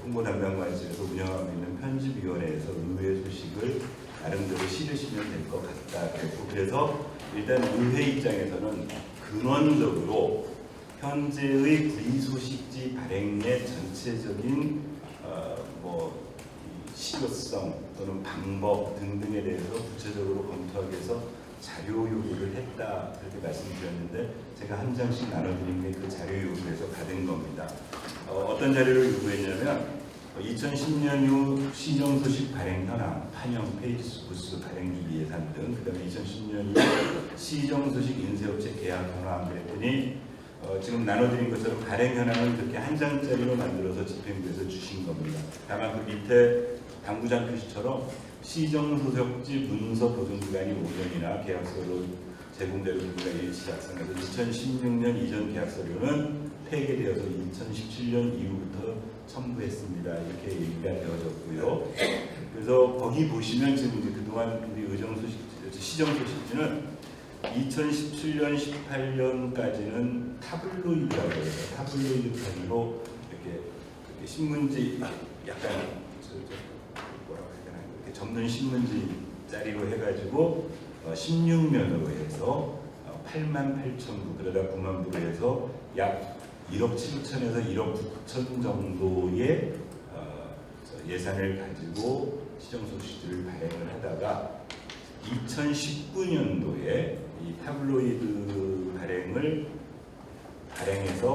홍보 담당관실에서 운영하고 있는 편집위원회에서 의회 소식을 나름대로 실으시면 될 것 같다. 그래서 일단 의회 입장에서는 근원적으로 현재의 불이소식지 발행의 전체적인 실효성 또는 방법 등등에 대해서 구체적으로 검토하기 위해서 자료 요구를 했다 그렇게 말씀드렸는데 제가 한 장씩 나눠드린 게 그 자료 요구에서 받은 겁니다. 어떤 자료를 요구했냐면 2010년 이후 시정소식 발행 현황, 판형, 페이지 부스, 발행주기 예산 등, 그다음에 2010년 이후 시정소식 인쇄업체 계약 현황 그랬더니 지금 나눠드린 것처럼 발행 현황은 그렇게 한 장짜리로 만들어서 집행부에서 주신 겁니다. 다만 그 밑에 당구장 표시처럼 시정소식지 문서 보존기간이 5년이나 계약서로 제공되는 경우가 일치 작성해서 2016년 이전 계약서료는 폐기되어서 2017년 이후부터 첨부했습니다. 이렇게 얘기가 되어졌고요. 그래서 거기 보시면 지금 이제 그동안 우리 시정소식지는 2017년, 18년까지는 타블로이드라고 해서 타블로이드 편으로 이렇게 신문지 약간 뭐라고 해야 되나 이렇게 접는 신문지 짜리로 해가지고 16면으로 해서 88,000부 그러다 9만 부로 해서 약 1억 7천에서 1억 9천 정도의 예산을 가지고 시정소식지를 발행을 하다가 2019년도에 이 타블로이드 발행해서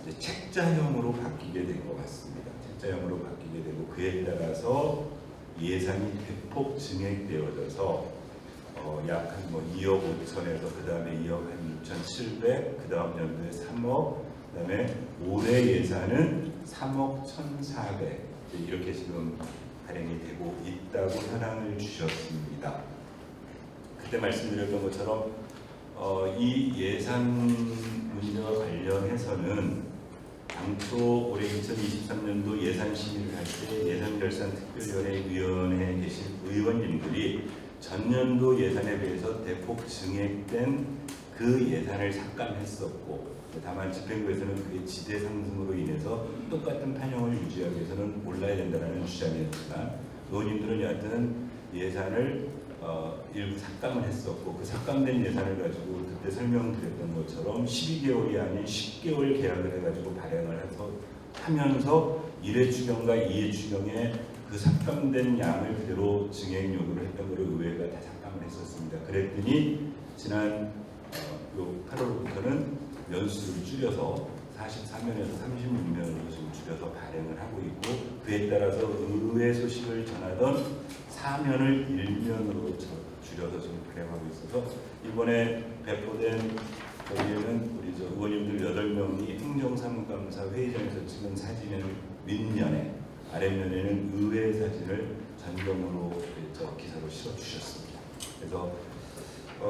이제 책자형으로 바뀌게 된 것 같습니다. 책자형으로 바뀌게 되고 그에 따라서 예산이 대폭 증액되어져서 약 한 2억 5천에서 그 다음에 2억 한 6,700, 그 다음 연도에 3억, 그 다음에 올해 예산은 3억 1,400 이렇게 지금 발행이 되고 있다고 현황을 주셨습니다. 그때 말씀드렸던 것처럼 이 예산 문제와 관련해서는 당초 올해 2023년도 예산 심의를 할 때 예산결산특별위원회에 계신 의원님들이 전년도 예산에 비해서 대폭 증액된 그 예산을 삭감했었고 다만 집행부에서는 그게 지대 상승으로 인해서 똑같은 판형을 유지하기 위해서는 올라야 된다는 주장이었지만 의원님들은 여하튼 예산을 일부 삭감을 했었고 그 삭감된 예산을 가지고 그때 설명드렸던 것처럼 12개월이 아닌 10개월 계약을 해가지고 발행을 하면서 1회 추경과 2회 추경에 그 삭감된 양을 그대로 증액 요구를 했던 거를 의회가 다 삭감을 했었습니다. 그랬더니 지난 8월부터는 면수를 줄여서 44면에서 36면으로 지금 줄여서 발행을 하고 있고 그에 따라서 의회 소식을 전하던 4면을 1면으로 줄여서 지금 발행하고 있어서 이번에 배포된 거기에는 우리 의원님들 8명이 행정사무감사 회의장에서 찍은 사진을 윗면에 아랫면에는 의회 사진을 전경으로 기사로 실어주셨습니다. 그래서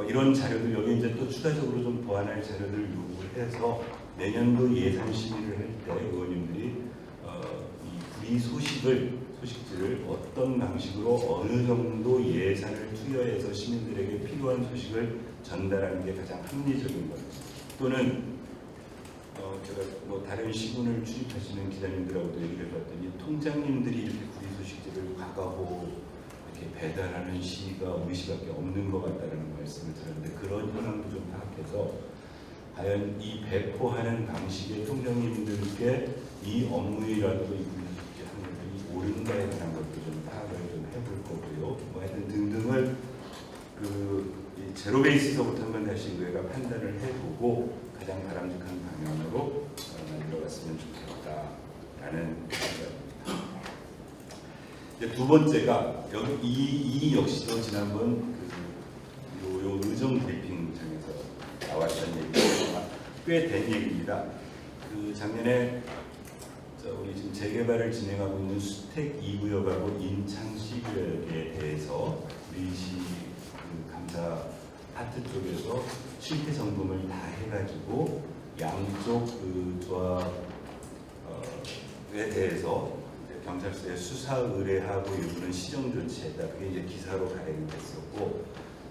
이런 자료들 여기 이제 또 추가적으로 좀 보완할 자료들을 요구해서 내년도 예산 심의를 할 때 의원님들이 이 구리 소식지를 어떤 방식으로 어느 정도 예산을 투여해서 시민들에게 필요한 소식을 전달하는 게 가장 합리적인 것 또는 제가 다른 시군을 출입하시는 기자님들하고도 얘기를 해봤더니 통장님들이 이렇게 구리 소식지를 과거고 이렇게 배달하는 시가 우리 시밖에 없는 것 같다는 말씀을 드렸는데 그런 현황도 좀 파악해서 과연 이 배포하는 방식의 통장님들께 이 업무이라도 이 구리 소식지 하는 것들이 옳은가에 관한 것도 좀 파악을 좀 해볼 거고요. 하여튼 등등을 이 제로 베이스서부터 한번 다시 의회가 판단을 해보고 가장 바람직한 방향으로 만들어갔으면 좋겠다라는 생각입니다. 두 번째가 여기 이 역시도 지난번 요 의정 브리핑장에서 나왔던 얘기가 꽤 된 얘기입니다. 작년에 우리 지금 재개발을 진행하고 있는 수택 2구역하고 인창 C구역에 대해서 우리 시 감사 파트 쪽에서 실태 점검을 다 해가지고 양쪽 조합에 대해서 경찰서에 수사 의뢰하고 일부는 시정 조치했다. 그게 이제 기사로 발행이 됐었고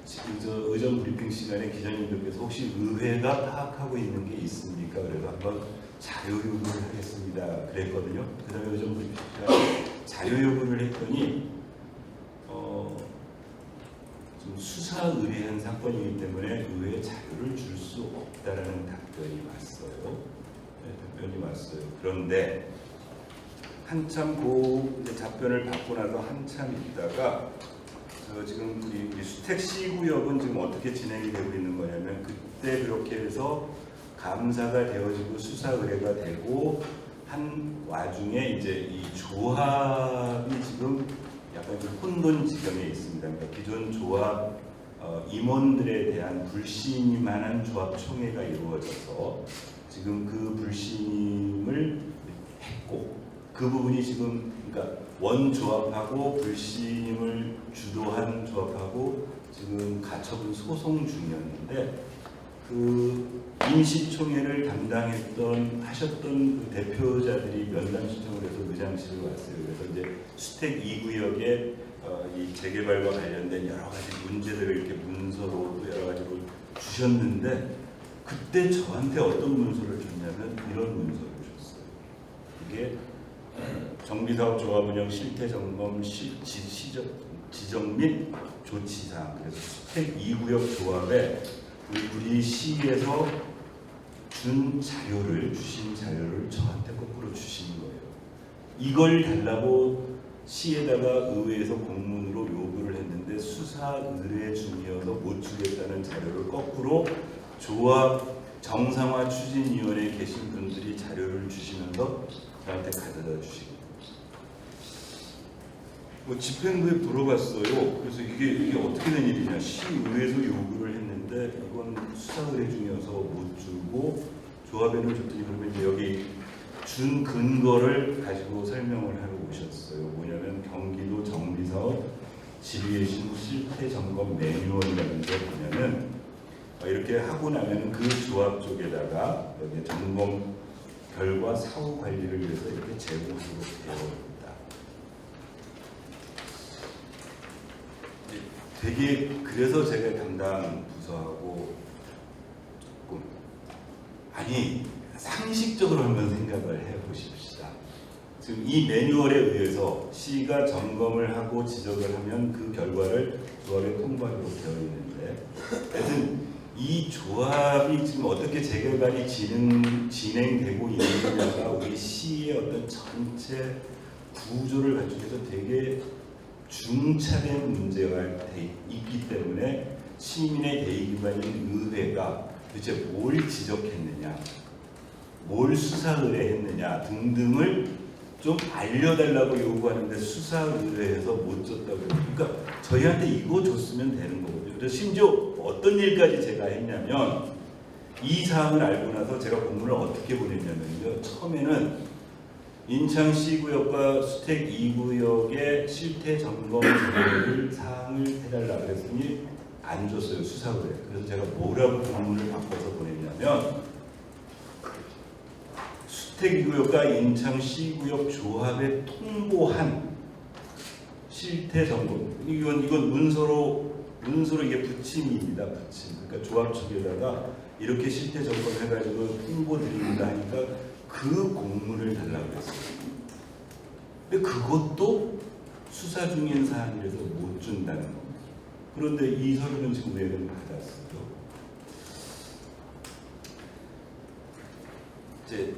지금 의정 브리핑 시간에 기자님들께서 혹시 의회가 파악하고 있는 게 있습니까? 그래서 한번 자료 요구를 하겠습니다. 그랬거든요. 그 다음에 의정 브리핑 시간에 자료 요구를 했더니 좀 수사 의뢰한 사건이기 때문에 의회에 자료를 줄 수 없다라는 답변이 왔어요. 그런데 한참 그 답변을 받고 나서 한참 있다가 지금 우리 수택 C구역은 지금 어떻게 진행이 되고 있는 거냐면 그때 그렇게 해서 감사가 되어지고 수사 의뢰가 되고 한 와중에 이제 이 조합이 지금 약간 좀 혼돈 지경에 있습니다. 그러니까 기존 조합 임원들에 대한 불신임만한 조합 총회가 이루어져서 지금 그 불신임을 했고 그 부분이 지금 그러니까 원 조합하고 불신임을 주도한 조합하고 지금 가처분 소송 중이었는데 그 임시총회를 하셨던 그 대표자들이 면담 신청을 해서 의장실을 왔어요. 그래서 이제 수택 2구역의 이 재개발과 관련된 여러 가지 문제들을 이렇게 문서로 또 여러 가지로 주셨는데 그때 저한테 어떤 문서를 줬냐면 이런 문서를 줬어요. 이게 정비사업 조합 운영 실태 점검 지정 및 조치사항. 그래서 수택 2구역 조합에 우리 시에서 주신 자료를 저한테 거꾸로 주신 거예요. 이걸 달라고 시에다가 의회에서 공문으로 요구를 했는데 수사 의뢰 중이어서 못 주겠다는 자료를 거꾸로 조합 정상화 추진위원회에 계신 분들이 자료를 주시면서 저한테 가져다 주시고 집행부에 물어봤어요. 그래서 이게 어떻게 된 일이냐. 시의회에서 요구를 했는데 이건 수사 의뢰 중이어서 못 주고 조합에는 줬더니 그러면 이제 여기 준 근거를 가지고 설명을 하러 오셨어요. 뭐냐면 경기도 정비사업 지리외신 실태 점검 매뉴얼이라는 게 뭐냐면 이렇게 하고 나면 그 조합 쪽에다가 여기 점검 결과 사후 관리를 위해서 이렇게 제공하도록 되어 있다. 되게 그래서 제가 담당 부서하고 조금 아니 상식적으로 한번 생각을 해보십시다. 지금 이 매뉴얼에 의해서 시가 점검을 하고 지적을 하면 그 결과를 조합에 통보하도록 되어 있는데 하여튼 이 조합이 지금 어떻게 재개발이 진행되고 있느냐가 우리 시의 어떤 전체 구조를 갖추면서 되게 중차된 문제가 있기 때문에 시민의 대의기관인 의회가 도대체 뭘 지적했느냐, 뭘 수사 의뢰했느냐 등등을 좀 알려달라고 요구하는데 수사 의뢰해서 못 줬다고. 그러니까 저희한테 이거 줬으면 되는 거거든요. 그래서 심지어 어떤 일까지 제가 했냐면 이 사항을 알고 나서 제가 공문을 어떻게 보냈냐면요. 처음에는 인창시구역과 수택 2구역의 실태 점검 사항을 해달라고 했더니 안 줬어요. 수사 의뢰. 그래서 제가 뭐라고 공문을 바꿔서 보냈냐면 수택 2구역과 인창시구역 조합에 통보한 실태 점검. 이건 문서로 이게 부침입니다. 부침. 그러니까 조합 측에다가 이렇게 실태 점검해가지고 홍보 드립니다 하니까 그 공문을 달라고 했어요. 근데 그것도 수사 중인 사안이라서 못 준다는 겁니다. 그런데 이 서류는 지금 왜는 받았어요. 이제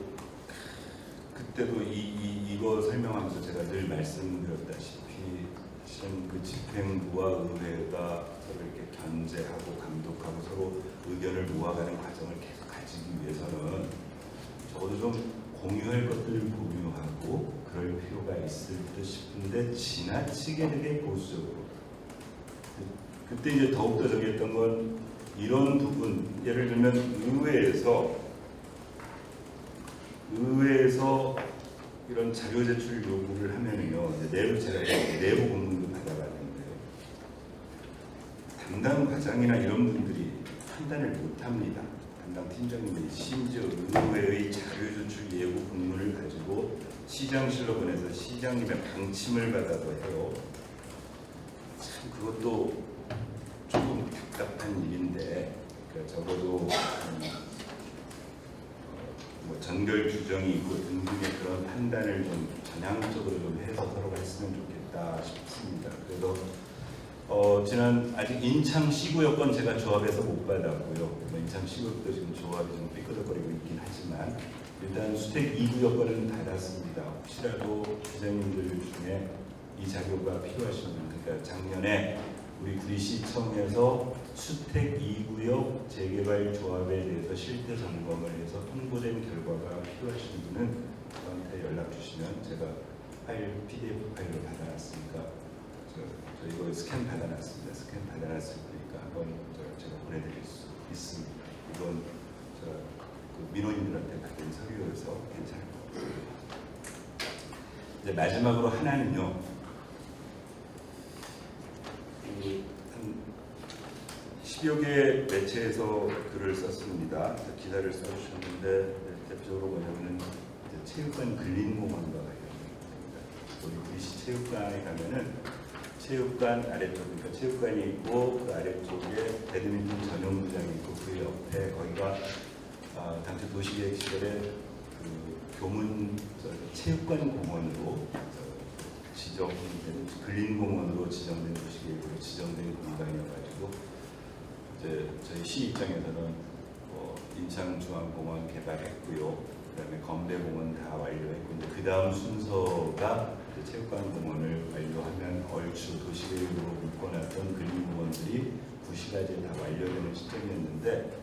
그때도 이거 설명하면서 제가 늘 말씀드렸다시피 실은 그 집행부와 의회가 서로 이렇게 견제하고 감독하고 서로 의견을 모아가는 과정을 계속 가지기 위해서는 적어도 좀 공유할 것들을 공유하고 그럴 필요가 있을 듯 싶은데 지나치게 되게 보수적으로. 그때 이제 더욱더 저기 했던 건 이런 부분, 예를 들면 의회에서 이런 자료 제출 요구를 하면은요, 제가 내부 공문도 받아봤는데 담당 과장이나 이런 분들이 판단을 못합니다. 담당 팀장님이 심지어 의회의 자료 제출 예고 공문을 가지고 시장실로 보내서 시장님의 방침을 받아도 해요. 참 그것도 조금 답답한 일인데 그러니까 적어도 뭐 전결 규정이 있고 등등의 그런 판단을 좀 전향적으로 좀 해서 서로가 했으면 좋겠다 싶습니다. 그래서 지난 아직 인창 시구역권 제가 조합에서 못 받았고요. 인창 시구역도 지금 조합이 좀 삐끗거리고 있긴 하지만 일단 수택 2구역권은 받았습니다. 혹시라도 기자님들 중에 이 자료가 필요하시면 그러니까 작년에 우리 구리시청에서 수택 2구역 재개발 조합에 대해서 실태 점검을 해서 통보된 결과가 필요하신 분은 저한테 연락 주시면 주시면 제가 파일 PDF 파일로 받아놨으니까 저 이거 스캔 받아놨습니다. 스캔 받아놨을 테니까 한번 제가 보내드릴 수 있습니다. 이건 제가 그 민원인들한테 받은 서류여서 괜찮을 것 같습니다. 이제 마지막으로 하나는요. 한 10여 개 매체에서 글을 썼습니다. 기사를 써주셨는데 대표적으로 뭐냐면은 체육관 근린공원과 관련됩니다. 우리 VC 체육관에 가면은 체육관 아래쪽, 그러니까 체육관이 있고 그 아래쪽에 배드민턴 전용구장이 있고 그 옆에 거기가 당초 도시계획 시절에 그 교문 체육관 공원으로 지정된 근린공원으로 지정된 도시계획으로 지정된 공간이어가지고 이제 저희 시 입장에서는 인창중앙공원 개발했고요. 그다음에 건배공원 다 완료했고 이제 그 다음 순서가 체육관공원을 완료하면 얼추 도시계획으로 묶어놨던 근린공원들이 9시까지 다 완료되는 시점이었는데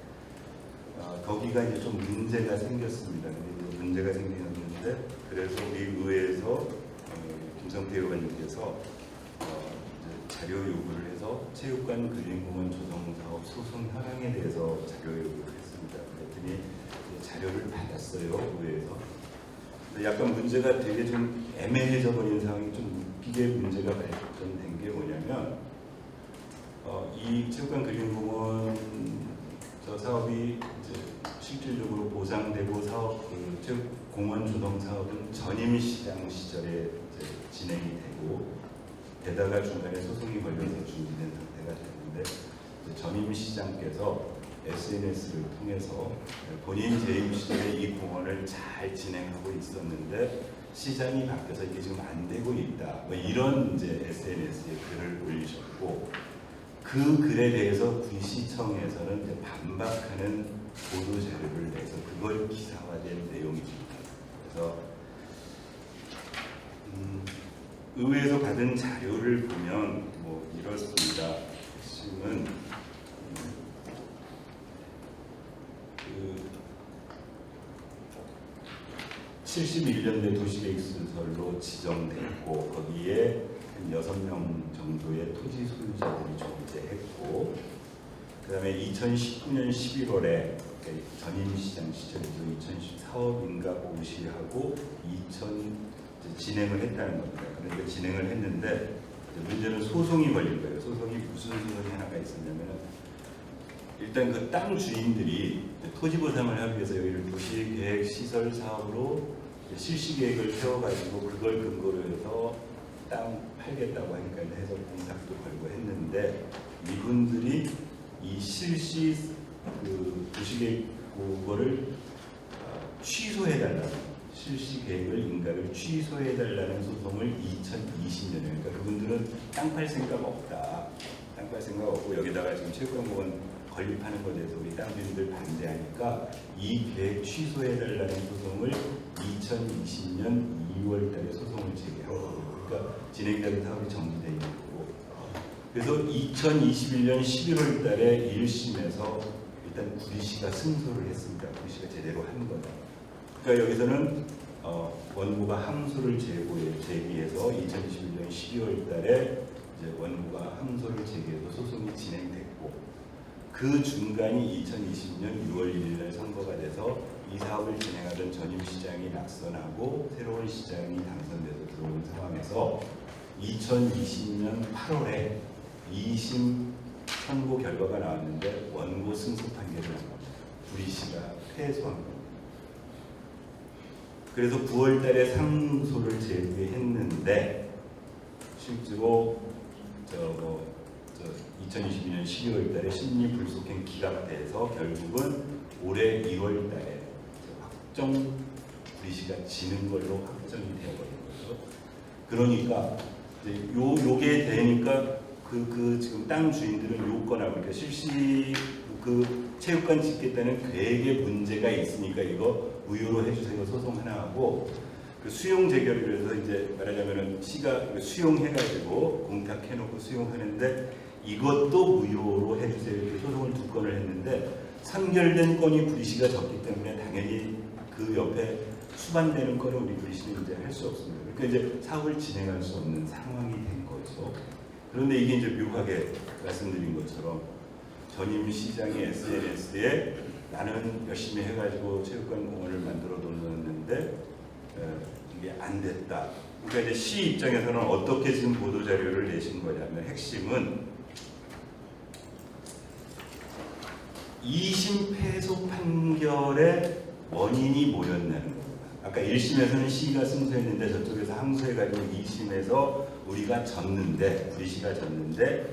거기가 이제 좀 문제가 생겼습니다. 문제가 생겼는데 그래서 우리 의회에서 김성태 의원님께서 자료 요구를 해서 체육관 근린공원 조성 사업 소송 현황에 대해서 자료 요구를 했습니다. 그랬더니 자료를 받았어요, 의회에서. 근데 약간 문제가 되게 좀 애매해져 버린 상황이 좀 웃기게 문제가 발전된 게 뭐냐면 이 체육관 근린공원 저 사업이 이제 실질적으로 보상되고 사업 공원 조성 사업은 전임시장 시절에 이제 진행이 되고 게다가 중간에 소송이 걸려서 중지된 상태가 됐는데 전임시장께서 SNS를 통해서 본인 재임 시절에 이 공원을 잘 진행하고 있었는데 시장이 바뀌어서 이게 지금 안 되고 있다. 뭐 이런 이제 SNS에 글을 올리셨고 그 글에 대해서 군시청에서는 이제 반박하는 보도 자료를 내서 그걸 기사화된 내용입니다. 그래서 의회에서 받은 자료를 보면 뭐 이렇습니다. 핵심은 그 71년대 도시계획시설로 지정됐고 거기에 한 6명 정도의 토지 소유자들이 존재했고 그 다음에 2019년 11월에 전임시장 시절이죠. 2014억 인가 고시하고 진행을 했다는 겁니다. 그런데 진행을 했는데 문제는 소송이 걸린 거예요. 소송이 무슨 소송이 하나가 있었냐면 일단 그 땅 주인들이 토지 보상을 하기 위해서 여기를 도시계획 시설 사업으로 실시 계획을 세워가지고 그걸 근거로 해서 땅 팔겠다고 하니까 해서 공탁도 걸고 했는데 이분들이 이 실시 그 도시계획 그거를 취소해달라는 실시 계획을 인가를 취소해달라는 소송을 2020년에 그러니까 그분들은 땅 팔 생각 없다. 땅 팔 생각 없고 여기다가 지금 체육관공원 건립하는 것에 대해서 우리 땅 주인들 반대하니까 이 계획 취소해달라는 소송을 2020년 2월 달에 소송을 제기하고 그러니까 진행되는 사업이 정지되어 있는 거고 그래서 2021년 11월 달에 1심에서 일단 구리시가 승소를 했습니다. 구리시가 제대로 한 거다. 그러니까 여기서는 원고가 항소를 제기해서 2021년 12월 달에 이제 원고가 항소를 제기해서 소송이 진행됐고 그 중간이 2020년 6월 1일 날 선거가 돼서 이 사업을 진행하던 전임시장이 낙선하고 새로운 시장이 당선돼서 들어온 상황에서 2020년 8월에 2심 선고 결과가 나왔는데 원고 승소 판결을 한 겁니다. 구리시가 패소한 겁니다. 그래서 9월 달에 상소를 제기했는데 실제로 2022년 12월 달에 심리 불속행 기각돼서 결국은 올해 2월 달에 확정 구리시가 지는 걸로 확정이 되어버린 거죠. 그러니까 요게 되니까 지금 땅 주인들은 요건하고 그러니까 실시 그 체육관 짓겠다는 계획에 문제가 있으니까 이거 무효로 해주세요 소송 하나 하고 그 수용 재결을 해서 이제 말하자면은 시가 수용해가지고 공탁해놓고 수용하는데 이것도 무효로 해주세요 이렇게 소송을 2건을 했는데 선결된 건이 구리시가 졌기 때문에 당연히 그 옆에 수반되는 거는 우리 브리시는 이제 할 수 없습니다. 그러니까 이제 사업을 진행할 수 없는 상황이 된 거죠. 그런데 이게 이제 묘하게 말씀드린 것처럼 전임 시장의 SNS에 나는 열심히 해가지고 체육관 공원을 만들어 놓았는데 이게 안 됐다. 그러니까 이제 시 입장에서는 어떻게 지금 보도 자료를 내신 거냐면 핵심은 2심 패소 판결의 원인이 뭐였냐는 겁니다. 아까 1심에서는 시가 승소했는데 저쪽에서 항소해가지고 2심에서 우리가 졌는데, 브리시가 졌는데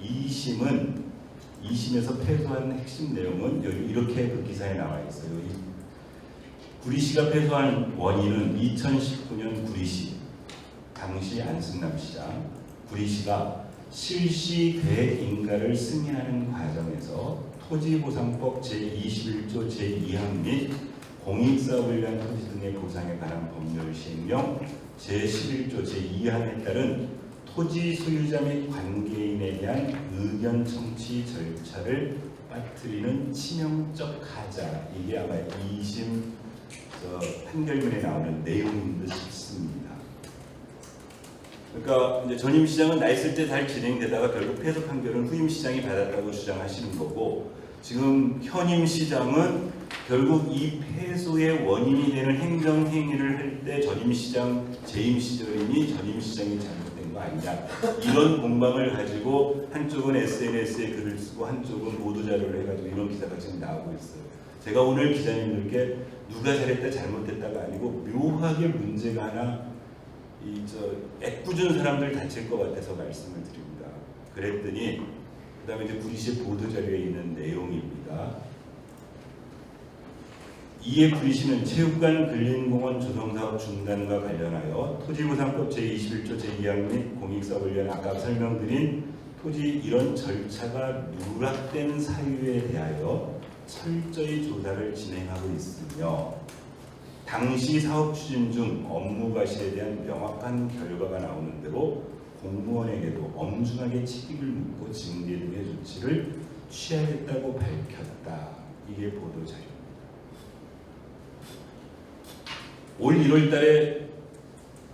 2심에서 패소한 핵심 내용은 여기 이렇게 그 기사에 나와 있어요. 구리시가 패소한 원인은 2019년 구리시 당시 안승남 시장 구리시가 실시 대인가를 승인하는 과정에서 토지보상법 제21조 제2항 및 공익사업을 위한 토지 등의 보상에 관한 법률 시행령 제11조 제2항에 따른 토지 소유자 및 관계인에 대한 의견 청취 절차를 빠뜨리는 치명적 하자. 이게 아마 2심 판결문에 나오는 내용인 듯 싶습니다. 그러니까 이제 전임 시장은 나 있을 때 잘 진행되다가 결국 패소 판결은 후임 시장이 받았다고 주장하시는 거고, 지금 현임 시장은 결국 이 패소의 원인이 되는 행정 행위를 할 때 전임 시장 재임 시절이니 전임 시장이 잘못된 거 아니냐, 이런 공방을 가지고 한쪽은 SNS에 글을 쓰고 한쪽은 보도 자료를 해가지고 이런 기사가 지금 나오고 있어요. 제가 오늘 기자님들께 누가 잘했다 잘못했다가 아니고 묘하게 문제가 하나 애꿎은 사람들 다칠 것 같아서 말씀을 드립니다. 그랬더니 그 다음에 이제 구리시 보도자료에 있는 내용입니다. 이에 구리시는 체육관 근린공원 조성사업 중단과 관련하여 토지보상법 제21조 제2항 및 공익사업을 위한 아까 설명드린 토지 이런 절차가 누락된 사유에 대하여 철저히 조사를 진행하고 있으며 당시 사업 추진 중 업무 과실에 대한 명확한 결과가 나오는 대로 공무원에게도 엄중하게 책임을 묻고 징계 등의 조치를 취하겠다고 밝혔다. 이게 보도 자료입니다. 올 1월달에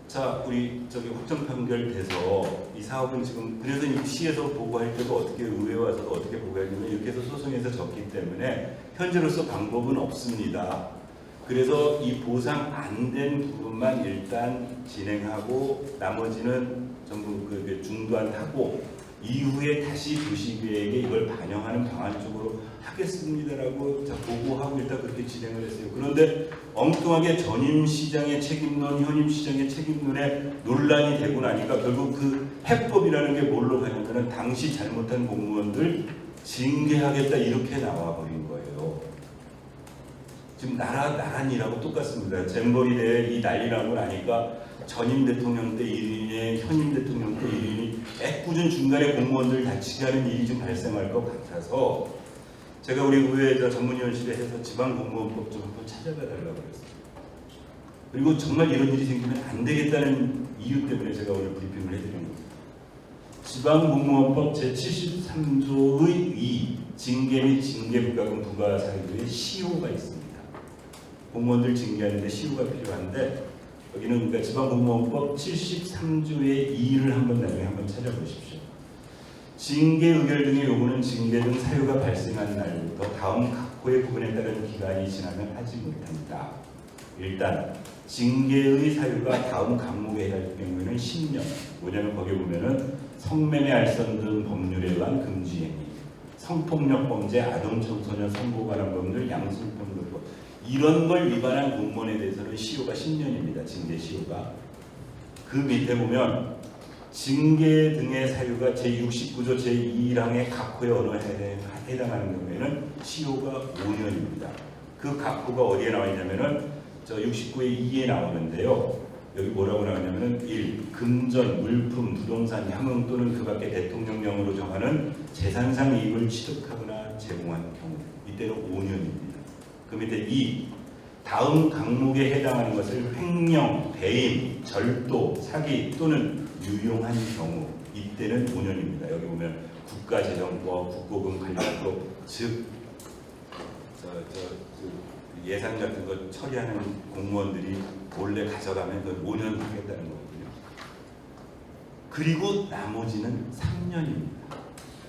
자 우리 저기 확정 판결돼서 이 사업은 지금 그래서 이 시에서 보고할 때도 어떻게 의회 와서도 어떻게 보고하냐면 이렇게 해서 소송에서 졌기 때문에 현재로서 방법은 없습니다. 그래서 이 보상 안 된 부분만 일단 진행하고 나머지는 전부 그 중단하고 이후에 다시 도시계획에 이걸 반영하는 방안 쪽으로 하겠습니다라고 보고하고 일단 그렇게 진행을 했어요. 그런데 엉뚱하게 전임 시장의 책임론, 현임 시장의 책임론에 논란이 되고 나니까 결국 그 해법이라는 게 뭘로 가냐면은 당시 잘못한 공무원들 징계하겠다 이렇게 나와버린 거예요. 지금 나란히라고 똑같습니다. 잼버리 대회 이 난리 나고 나니까 전임 대통령 때 1인에 현임 대통령 때 1인이 애꿎은 중간에 공무원들 다치게 하는 일이 좀 발생할 것 같아서 제가 우리 의회 전문위원실에 해서 지방공무원법 좀 한번 찾아봐 달라고 그랬어요. 그리고 정말 이런 일이 생기면 안 되겠다는 이유 때문에 제가 오늘 브리핑을 해드리는 겁니다. 지방공무원법 제73조의 2 징계 및 징계부과금 부과 사유에 시효가 있습니다. 공무원들 징계하는데 시효가 필요한데 여기는 그러니까 지방공무원법 73조의 2를 한번 나중에 한번 찾아보십시오. 징계 의결 등의 요구는 징계 등 사유가 발생한 날부터 다음 각 호의 부분에 따른 기간이 지나면 하지 못합니다. 일단 징계의 사유가 다음 항목에 해당할 경우에는 10년. 뭐냐면 거기 보면은 성매매 알선 등 법률에 의한 금지 행위, 성폭력 범죄, 아동 청소년 선고 관한 법률, 양승평등법 이런 걸 위반한 공무원에 대해서는 시효가 10년입니다. 징계 시효가. 그 밑에 보면 징계 등의 사유가 제69조 제2항의 각 호의 언어에 해당하는 경우에는 시효가 5년입니다. 그 각 호가 어디에 나와 있냐면은 저 69의 2에 나오는데요. 여기 뭐라고 나오냐면은 1. 금전, 물품, 부동산, 향응 또는 그 밖의 대통령령으로 정하는 재산상 이익을 취득하거나 제공한 경우 이때는 5년입니다. 그 밑에 2. 다음 강목에 해당하는 것을 횡령, 배임, 절도, 사기 또는 유용한 경우 이때는 5년입니다. 여기 보면 국가재정법, 국고금관리법 즉 예산 같은 거 처리하는 공무원들이 몰래 가져가면 그걸 5년 하겠다는 거거든요. 그리고 나머지는 3년입니다.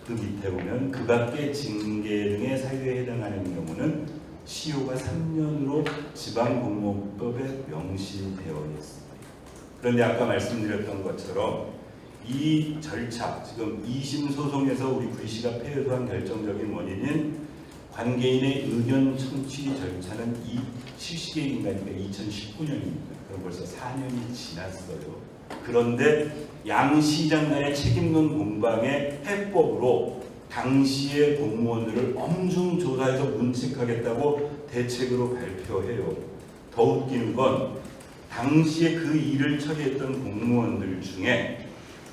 그 밑에 보면 그 밖의 징계 등의 사유에 해당하는 경우는 시효가 3년으로 지방공무원법에 명시되어 있습니다. 그런데 아까 말씀드렸던 것처럼 이 절차, 지금 2심 소송에서 우리 구리시가 패소한 결정적인 원인인 관계인의 의견 청취 절차는 이 실시계획인가니까 2019년입니다. 그럼 벌써 4년이 지났어요. 그런데 양 시장 간의 책임론 공방의 해법으로 당시의 공무원들을 엄중 조사해서 문책하겠다고 대책으로 발표해요. 더 웃기는 건 당시에 그 일을 처리했던 공무원들 중에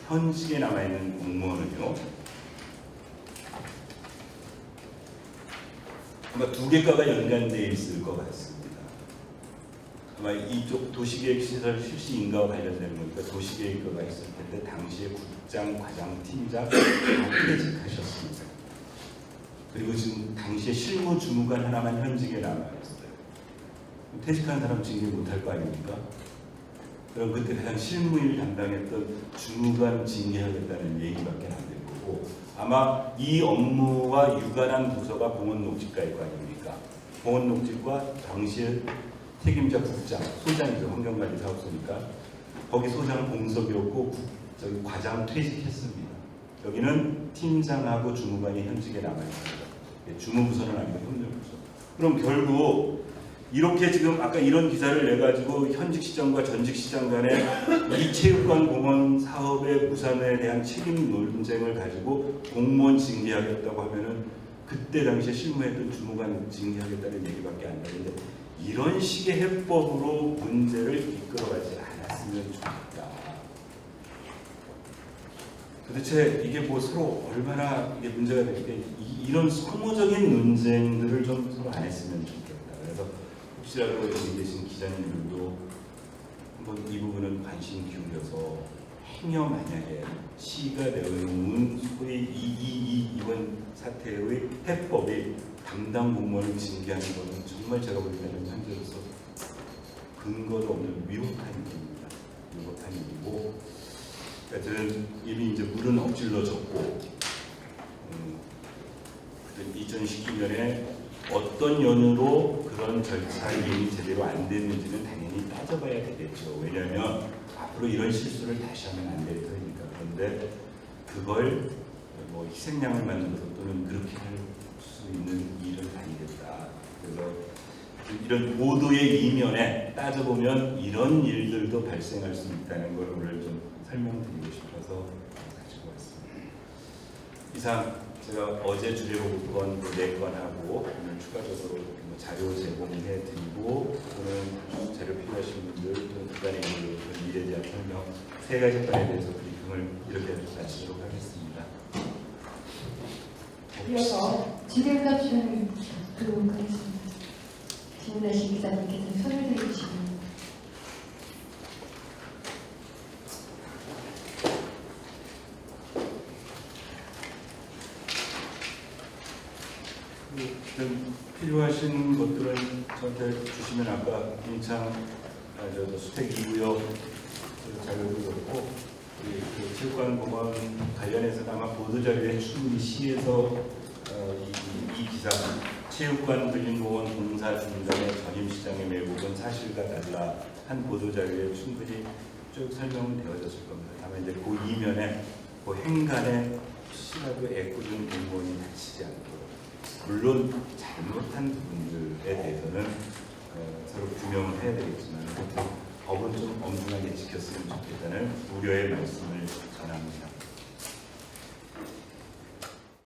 현직에 남아있는 공무원은요, 아마 두 개과가 연관되어 있을 것 같습니다. 아마 이쪽 도시계획시설 실시 인가와 관련되는 거니까 도시계획과가 있을 텐데 당시에 국장, 과장, 팀장 다 퇴직하셨습니다. 그리고 지금 당시에 실무주무관 하나만 현직에 남아있어요. 퇴직한 사람 징계 못할 거 아닙니까? 그럼 그때 가장 실무일 담당했던 주무관 징계하겠다는 얘기밖에 안 될 거고, 아마 이 업무와 유관한 부서가 공원녹지과일 거 아닙니까? 공원녹지과 당시에 책임자 국장, 소장이죠. 환경관리사업소니까. 거기 소장은 공석이었고 저기 과장 퇴직했습니다. 여기는 팀장하고 주무관이 현직에 남아있습니다. 주무부서는 아니고 협력부서. 그럼 결국 이렇게 지금 아까 이런 기사를 내가지고 현직 시장과 전직 시장 간의 이 체육관 공원 사업의 무산에 대한 책임 논쟁을 가지고 공무원 징계하겠다고 하면은 그때 당시에 실무했던 주무관 징계하겠다는 얘기밖에 안 나는데, 이런 식의 해법으로 문제를 이끌어가지 않았으면 좋겠다. 도대체 이게 뭐 서로 얼마나 이게 문제가 될게, 이런 소모적인 논쟁들을 좀 서로 안 했으면 좋겠다. 그래서 혹시라도 여기 계신 기자님들도 한번 이 부분은 관심 기울여서 행여 만약에 시가 내놓은 소위 이번 사태의 해법이 담당 공무원을 징계하는 것은 정말 제가 볼 때는 현재로서 근거도 없는 위법한 일입니다. 위법한 일이고, 하여튼 이미 이제 물은 엎질러졌고, 2019년에 어떤 연유로 그런 절차 이행이 제대로 안 됐는지는 당연히 따져봐야 되겠죠. 왜냐하면 앞으로 이런 실수를 다시 하면 안 될 테니까. 그런데 그걸 뭐 희생양을 만들어서 또는 그렇게 할 수 있는 일은 아니겠다. 그래서 이런 보도의 이면에 따져보면 이런 일들도 발생할 수 있다는 걸 오늘 좀 설명드리고 싶어서 가지고 왔습니다. 이상 제가 어제 주례복권 4건하고 오늘 추가적으로 자료 제공해드리고, 또는 자료 필요하신 분들 또는 기관의 일에 대한 설명 3가지 건에 대해서 브리핑을 이렇게 마치도록 하겠습니다. 이어서 질의응답시간을 들어보도록 하겠습니다. 질문하신 기자님께서 손을 들어주시면 필요하신 것들은 저한테 주시면 아까 임창 수택 2구역 자료도 그렇고, 그 체육관 공원 관련해서 아마 보도자료에 충분히 시에서 이 기사 체육관 근린공원 공사 중단의 전임시장의 매국은 사실과 달라 한 보도자료에 충분히 쭉 설명은 되어졌을 겁니다. 다만 이제 그 이면에 그 행간에 혹시라도 애꿎은 공무원이 다치지 않도록, 물론 잘못한 부분들에 대해서는 서로 규명을 해야 되겠지만 법은 좀 엄중하게 지켰으면 좋겠다는 우려의 말씀을